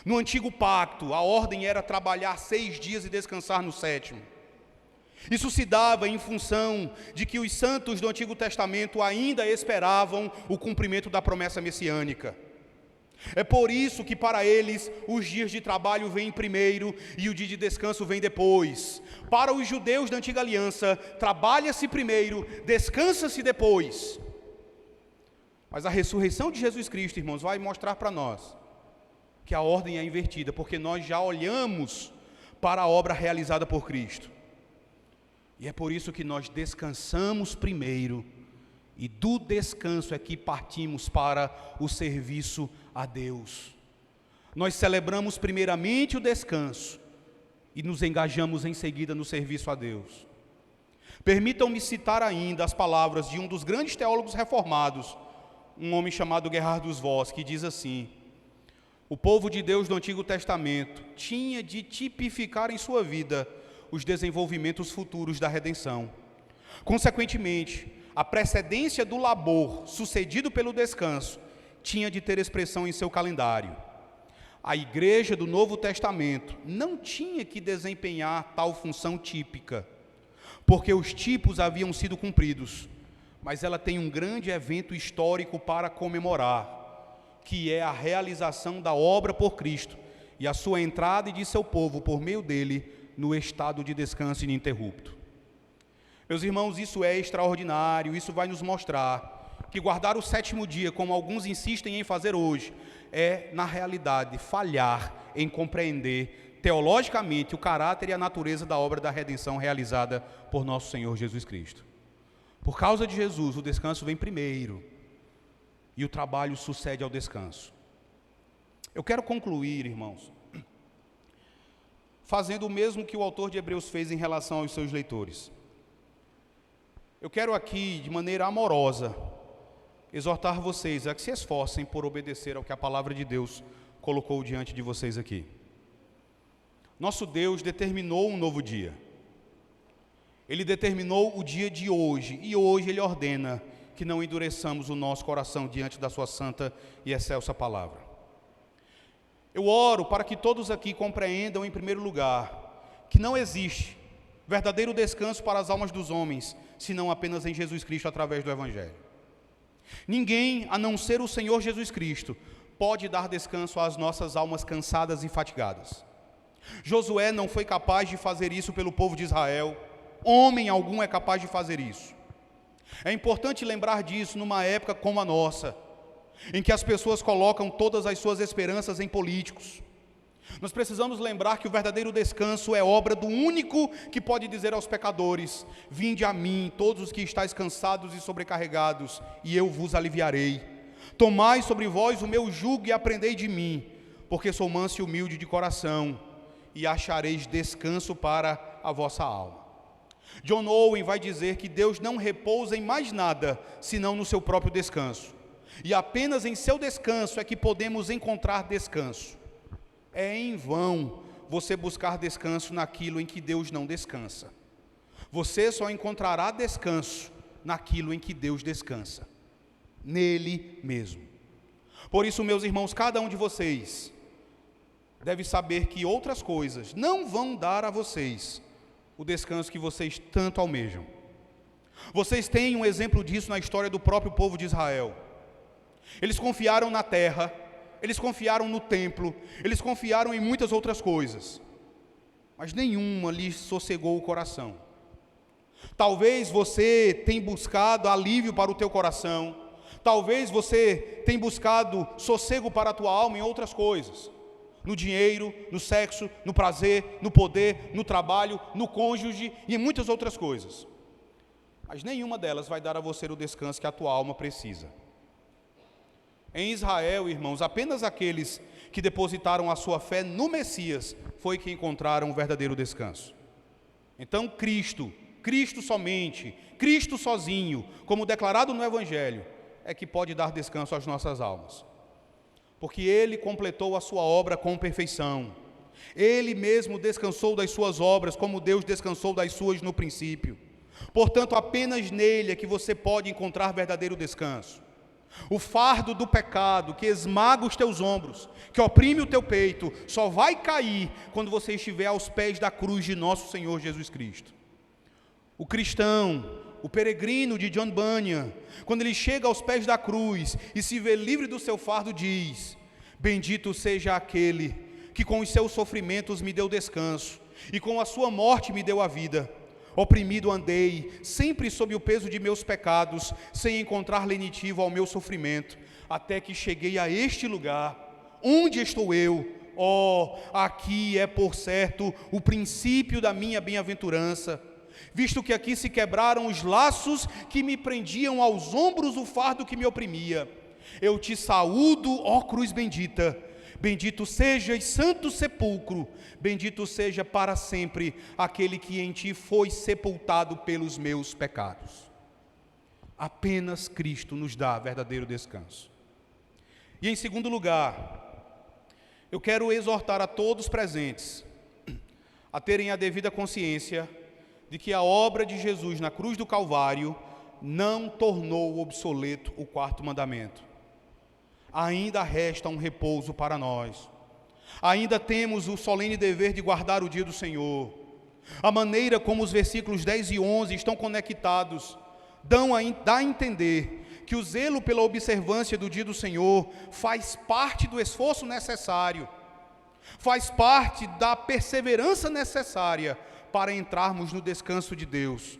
No antigo pacto, a ordem era trabalhar 6 dias e descansar no 7º. Isso se dava em função de que os santos do Antigo Testamento ainda esperavam o cumprimento da promessa messiânica. É por isso que para eles os dias de trabalho vêm primeiro e o dia de descanso vem depois. Para os judeus da Antiga Aliança, trabalha-se primeiro, descansa-se depois. Mas a ressurreição de Jesus Cristo, irmãos, vai mostrar para nós que a ordem é invertida, porque nós já olhamos para a obra realizada por Cristo. E é por isso que nós descansamos primeiro, e do descanso é que partimos para o serviço a Deus. Nós celebramos primeiramente o descanso e nos engajamos em seguida no serviço a Deus. Permitam-me citar ainda as palavras de um dos grandes teólogos reformados, um homem chamado Gerhardus Voss, que diz assim: o povo de Deus do Antigo Testamento tinha de tipificar em sua vida os desenvolvimentos futuros da redenção. Consequentemente, a precedência do labor, sucedido pelo descanso, tinha de ter expressão em seu calendário. A igreja do Novo Testamento não tinha que desempenhar tal função típica, porque os tipos haviam sido cumpridos, mas ela tem um grande evento histórico para comemorar, que é a realização da obra por Cristo e a sua entrada e de seu povo, por meio dele, no estado de descanso ininterrupto. Meus irmãos, isso é extraordinário, isso vai nos mostrar que guardar o 7º dia, como alguns insistem em fazer hoje, é, na realidade, falhar em compreender teologicamente o caráter e a natureza da obra da redenção realizada por nosso Senhor Jesus Cristo. Por causa de Jesus, o descanso vem primeiro e o trabalho sucede ao descanso. Eu quero concluir, irmãos, fazendo o mesmo que o autor de Hebreus fez em relação aos seus leitores. Eu quero aqui, de maneira amorosa, exortar vocês a que se esforcem por obedecer ao que a palavra de Deus colocou diante de vocês aqui. Nosso Deus determinou um novo dia. Ele determinou o dia de hoje, e hoje Ele ordena que não endureçamos o nosso coração diante da sua santa e excelsa palavra. Eu oro para que todos aqui compreendam, em primeiro lugar, que não existe verdadeiro descanso para as almas dos homens, senão apenas em Jesus Cristo através do Evangelho. Ninguém, a não ser o Senhor Jesus Cristo, pode dar descanso às nossas almas cansadas e fatigadas. Josué não foi capaz de fazer isso pelo povo de Israel, homem algum é capaz de fazer isso. É importante lembrar disso numa época como a nossa, em que as pessoas colocam todas as suas esperanças em políticos. Nós precisamos lembrar que o verdadeiro descanso é obra do único que pode dizer aos pecadores: vinde a mim, todos os que estáis cansados e sobrecarregados, e eu vos aliviarei. Tomai sobre vós o meu jugo e aprendei de mim, porque sou manso e humilde de coração, e achareis descanso para a vossa alma. John Owen vai dizer que Deus não repousa em mais nada, senão no seu próprio descanso. E apenas em seu descanso é que podemos encontrar descanso. É em vão você buscar descanso naquilo em que Deus não descansa. Você só encontrará descanso naquilo em que Deus descansa, nele mesmo. Por isso, meus irmãos, cada um de vocês deve saber que outras coisas não vão dar a vocês o descanso que vocês tanto almejam. Vocês têm um exemplo disso na história do próprio povo de Israel. Eles confiaram na terra, eles confiaram no templo, eles confiaram em muitas outras coisas, mas nenhuma lhes sossegou o coração. Talvez você tenha buscado alívio para o teu coração, talvez você tenha buscado sossego para a tua alma em outras coisas, no dinheiro, no sexo, no prazer, no poder, no trabalho, no cônjuge e em muitas outras coisas, mas nenhuma delas vai dar a você o descanso que a tua alma precisa. Em Israel, irmãos, apenas aqueles que depositaram a sua fé no Messias foi que encontraram o verdadeiro descanso. Então Cristo somente, Cristo sozinho, como declarado no Evangelho, é que pode dar descanso às nossas almas. Porque Ele completou a sua obra com perfeição. Ele mesmo descansou das suas obras, como Deus descansou das suas no princípio. Portanto, apenas nele é que você pode encontrar verdadeiro descanso. O fardo do pecado que esmaga os teus ombros, que oprime o teu peito, só vai cair quando você estiver aos pés da cruz de nosso Senhor Jesus Cristo. O cristão, o peregrino de John Bunyan, quando ele chega aos pés da cruz e se vê livre do seu fardo, diz: bendito seja aquele que com os seus sofrimentos me deu descanso e com a sua morte me deu a vida. Oprimido andei, sempre sob o peso de meus pecados, sem encontrar lenitivo ao meu sofrimento, até que cheguei a este lugar. Onde estou eu? Oh, aqui é por certo o princípio da minha bem-aventurança, visto que aqui se quebraram os laços que me prendiam aos ombros o fardo que me oprimia. Eu te saúdo, ó cruz bendita. Bendito sejas, santo sepulcro, bendito seja para sempre aquele que em ti foi sepultado pelos meus pecados. Apenas Cristo nos dá verdadeiro descanso. E em segundo lugar, eu quero exortar a todos presentes a terem a devida consciência de que a obra de Jesus na cruz do Calvário não tornou obsoleto o quarto mandamento. Ainda resta um repouso para nós. Ainda temos o solene dever de guardar o dia do Senhor. A maneira como os versículos 10 e 11 estão conectados dá a entender que o zelo pela observância do dia do Senhor faz parte do esforço necessário, faz parte da perseverança necessária para entrarmos no descanso de Deus.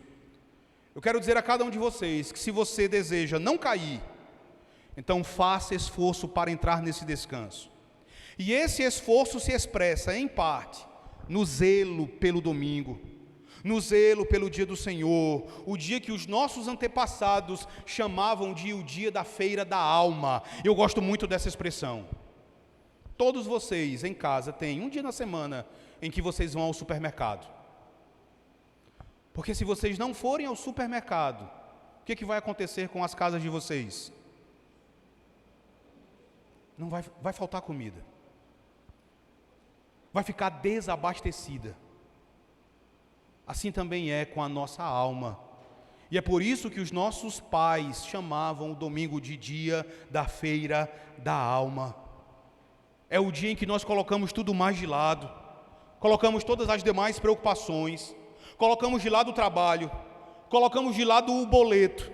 Eu quero dizer a cada um de vocês que se você deseja não cair, então faça esforço para entrar nesse descanso. E esse esforço se expressa, em parte, no zelo pelo domingo, no zelo pelo dia do Senhor, o dia que os nossos antepassados chamavam de o dia da feira da alma. Eu gosto muito dessa expressão. Todos vocês em casa têm um dia na semana em que vocês vão ao supermercado. Porque se vocês não forem ao supermercado, o que vai acontecer com as casas de vocês? Não vai faltar comida. Vai ficar desabastecida. Assim também é com a nossa alma. E é por isso que os nossos pais chamavam o domingo de dia da feira da alma. É o dia em que nós colocamos tudo mais de lado, colocamos todas as demais preocupações, colocamos de lado o trabalho, colocamos de lado o boleto,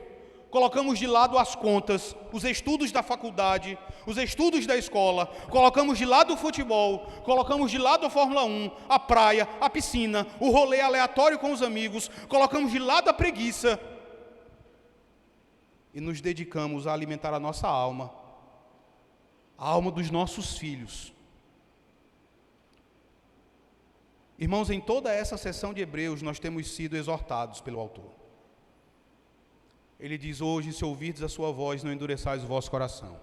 colocamos de lado as contas, os estudos da faculdade, os estudos da escola, colocamos de lado o futebol, colocamos de lado a Fórmula 1, a praia, a piscina, o rolê aleatório com os amigos, colocamos de lado a preguiça e nos dedicamos a alimentar a nossa alma, a alma dos nossos filhos. Irmãos, em toda essa sessão de Hebreus nós temos sido exortados pelo autor. Ele diz: hoje, se ouvirdes a sua voz, não endureçais o vosso coração.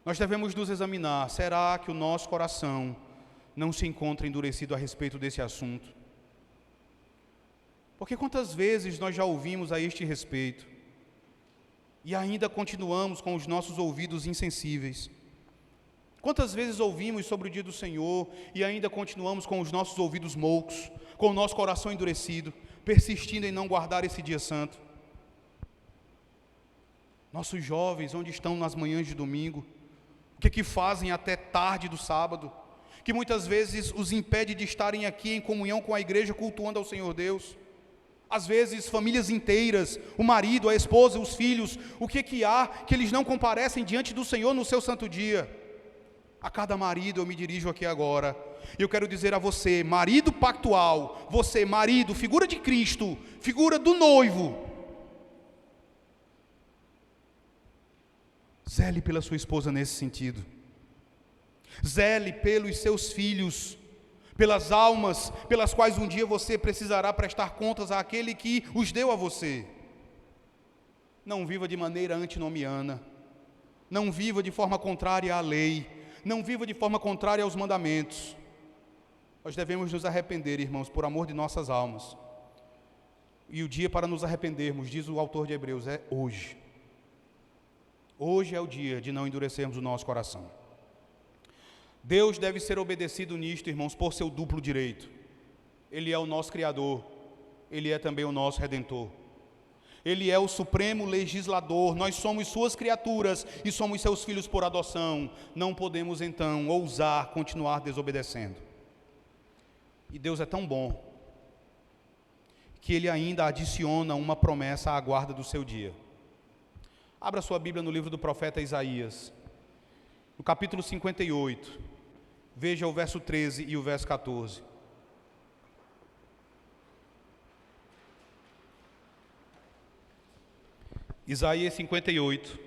Nós devemos nos examinar, será que o nosso coração não se encontra endurecido a respeito desse assunto? Porque quantas vezes nós já ouvimos a este respeito e ainda continuamos com os nossos ouvidos insensíveis? Quantas vezes ouvimos sobre o dia do Senhor e ainda continuamos com os nossos ouvidos moucos, com o nosso coração endurecido, persistindo em não guardar esse dia santo? Nossos jovens, onde estão nas manhãs de domingo? O que fazem até tarde do sábado? Que muitas vezes os impede de estarem aqui em comunhão com a igreja, cultuando ao Senhor Deus. Às vezes famílias inteiras, o marido, a esposa, os filhos, o que há que eles não comparecem diante do Senhor no seu santo dia? A cada marido eu me dirijo aqui agora. Eu quero dizer a você, marido pactual, você, marido, figura de Cristo, figura do noivo, zele pela sua esposa nesse sentido. Zele pelos seus filhos, pelas almas pelas quais um dia você precisará prestar contas àquele que os deu a você. Não viva de maneira antinomiana, não viva de forma contrária à lei, não viva de forma contrária aos mandamentos. Nós devemos nos arrepender, irmãos, por amor de nossas almas. E o dia para nos arrependermos, diz o autor de Hebreus, é hoje. Hoje é o dia de não endurecermos o nosso coração. Deus deve ser obedecido nisto, irmãos, por seu duplo direito. Ele é o nosso Criador, Ele é também o nosso Redentor. Ele é o supremo legislador, nós somos suas criaturas e somos seus filhos por adoção. Não podemos então ousar continuar desobedecendo. E Deus é tão bom que Ele ainda adiciona uma promessa à guarda do seu dia. Abra sua Bíblia no livro do profeta Isaías, no capítulo 58, veja o verso 13 e o verso 14. Isaías 58,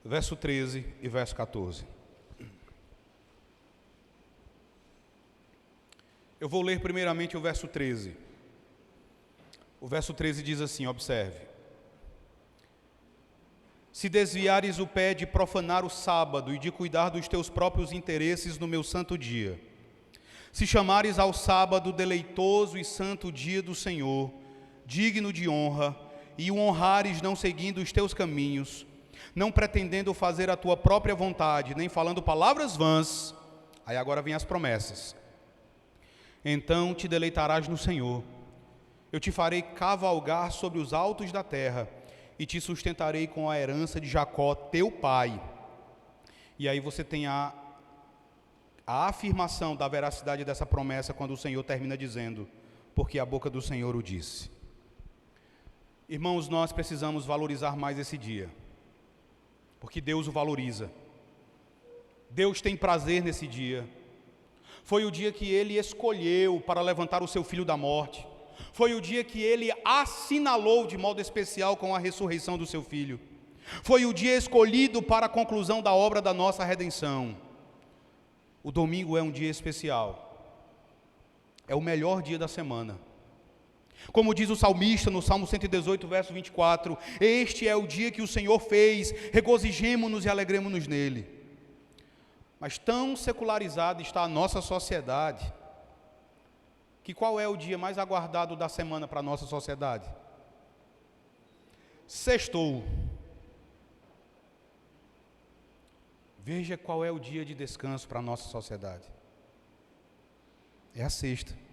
verso 13 e verso 14. Eu vou ler primeiramente o verso 13. O verso 13 diz assim, observe: se desviares o pé de profanar o sábado e de cuidar dos teus próprios interesses no meu santo dia, se chamares ao sábado deleitoso e santo dia do Senhor, digno de honra, e o honrares não seguindo os teus caminhos, não pretendendo fazer a tua própria vontade, nem falando palavras vãs, aí agora vem as promessas, então te deleitarás no Senhor, eu te farei cavalgar sobre os altos da terra, e te sustentarei com a herança de Jacó, teu pai. E aí você tem a afirmação da veracidade dessa promessa, quando o Senhor termina dizendo, porque a boca do Senhor o disse. Irmãos, nós precisamos valorizar mais esse dia, porque Deus o valoriza. Deus tem prazer nesse dia. Foi o dia que Ele escolheu para levantar o seu Filho da morte. Foi o dia que Ele assinalou de modo especial com a ressurreição do seu Filho. Foi o dia escolhido para a conclusão da obra da nossa redenção. O domingo é um dia especial. É o melhor dia da semana. Como diz o salmista no Salmo 118, verso 24, este é o dia que o Senhor fez, regozijemo-nos e alegremo-nos nele. Mas tão secularizada está a nossa sociedade, que qual é o dia mais aguardado da semana para a nossa sociedade? Sextou. Veja qual é o dia de descanso para a nossa sociedade. É a sexta.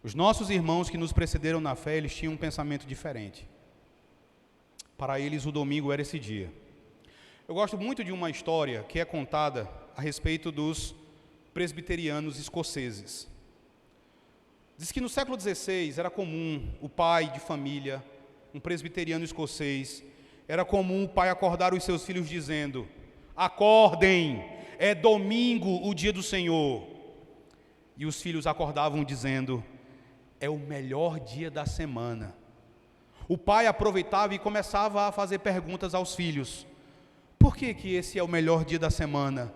Os nossos irmãos que nos precederam na fé, eles tinham um pensamento diferente. Para eles o domingo era esse dia. Eu gosto muito de uma história que é contada a respeito dos presbiterianos escoceses. Diz que no século XVI era comum o pai de família, um presbiteriano escocês, era comum o pai acordar os seus filhos dizendo: acordem, é domingo o dia do Senhor. E os filhos acordavam dizendo: é o melhor dia da semana. O pai aproveitava e começava a fazer perguntas aos filhos: por que esse é o melhor dia da semana?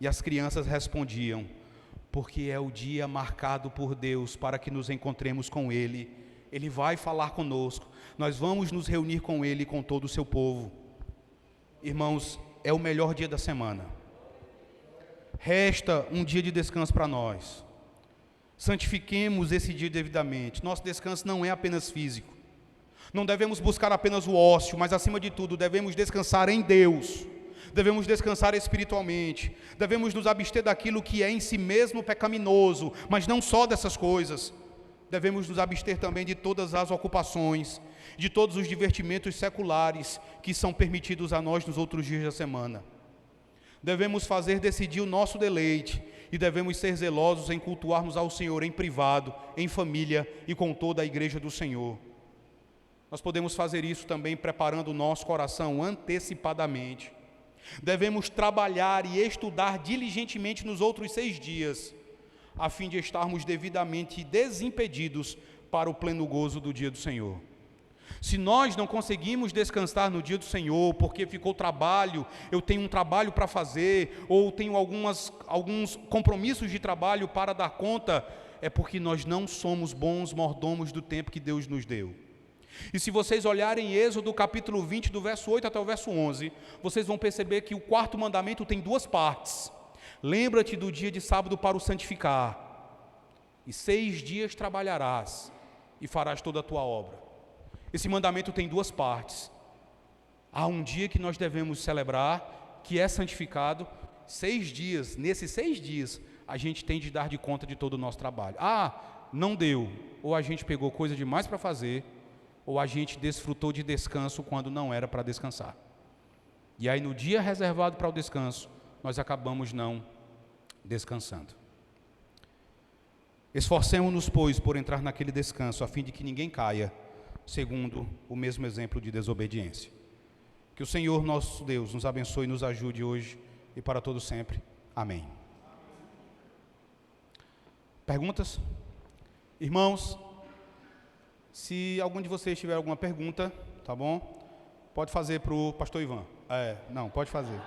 E as crianças respondiam: porque é o dia marcado por Deus para que nos encontremos com Ele. Ele vai falar conosco, nós vamos nos reunir com Ele e com todo o seu povo. Irmãos, é o melhor dia da semana. Resta um dia de descanso para nós. Santifiquemos esse dia devidamente. Nosso descanso não é apenas físico. Não devemos buscar apenas o ócio, mas acima de tudo devemos descansar em Deus. Devemos descansar espiritualmente. Devemos nos abster daquilo que é em si mesmo pecaminoso, mas não só dessas coisas. Devemos nos abster também de todas as ocupações, de todos os divertimentos seculares que são permitidos a nós nos outros dias da semana. Devemos fazer desse dia o nosso deleite e devemos ser zelosos em cultuarmos ao Senhor em privado, em família e com toda a igreja do Senhor. Nós podemos fazer isso também preparando o nosso coração antecipadamente. Devemos trabalhar e estudar diligentemente nos outros 6 dias, a fim de estarmos devidamente desimpedidos para o pleno gozo do dia do Senhor. Se nós não conseguimos descansar no dia do Senhor, porque ficou trabalho, eu tenho um trabalho para fazer, ou tenho alguns compromissos de trabalho para dar conta, é porque nós não somos bons mordomos do tempo que Deus nos deu. E se vocês olharem Êxodo capítulo 20, do verso 8 até o verso 11, vocês vão perceber que o 4º mandamento tem 2 partes. Lembra-te do dia de sábado para o santificar, e 6 dias trabalharás, e farás toda a tua obra. Esse mandamento tem 2 partes. Há um dia que nós devemos celebrar, que é santificado. 6 dias, nesses 6 dias, a gente tem de dar de conta de todo o nosso trabalho. não deu, ou a gente pegou coisa demais para fazer, ou a gente desfrutou de descanso quando não era para descansar. E aí no dia reservado para o descanso, nós acabamos não descansando. Esforcemo-nos, pois, por entrar naquele descanso, a fim de que ninguém caia, segundo o mesmo exemplo de desobediência. Que o Senhor nosso Deus nos abençoe e nos ajude hoje e para todo sempre. Amém. Perguntas? Irmãos, se algum de vocês tiver alguma pergunta, tá bom? Pode fazer para o pastor Ivan. Não, pode fazer.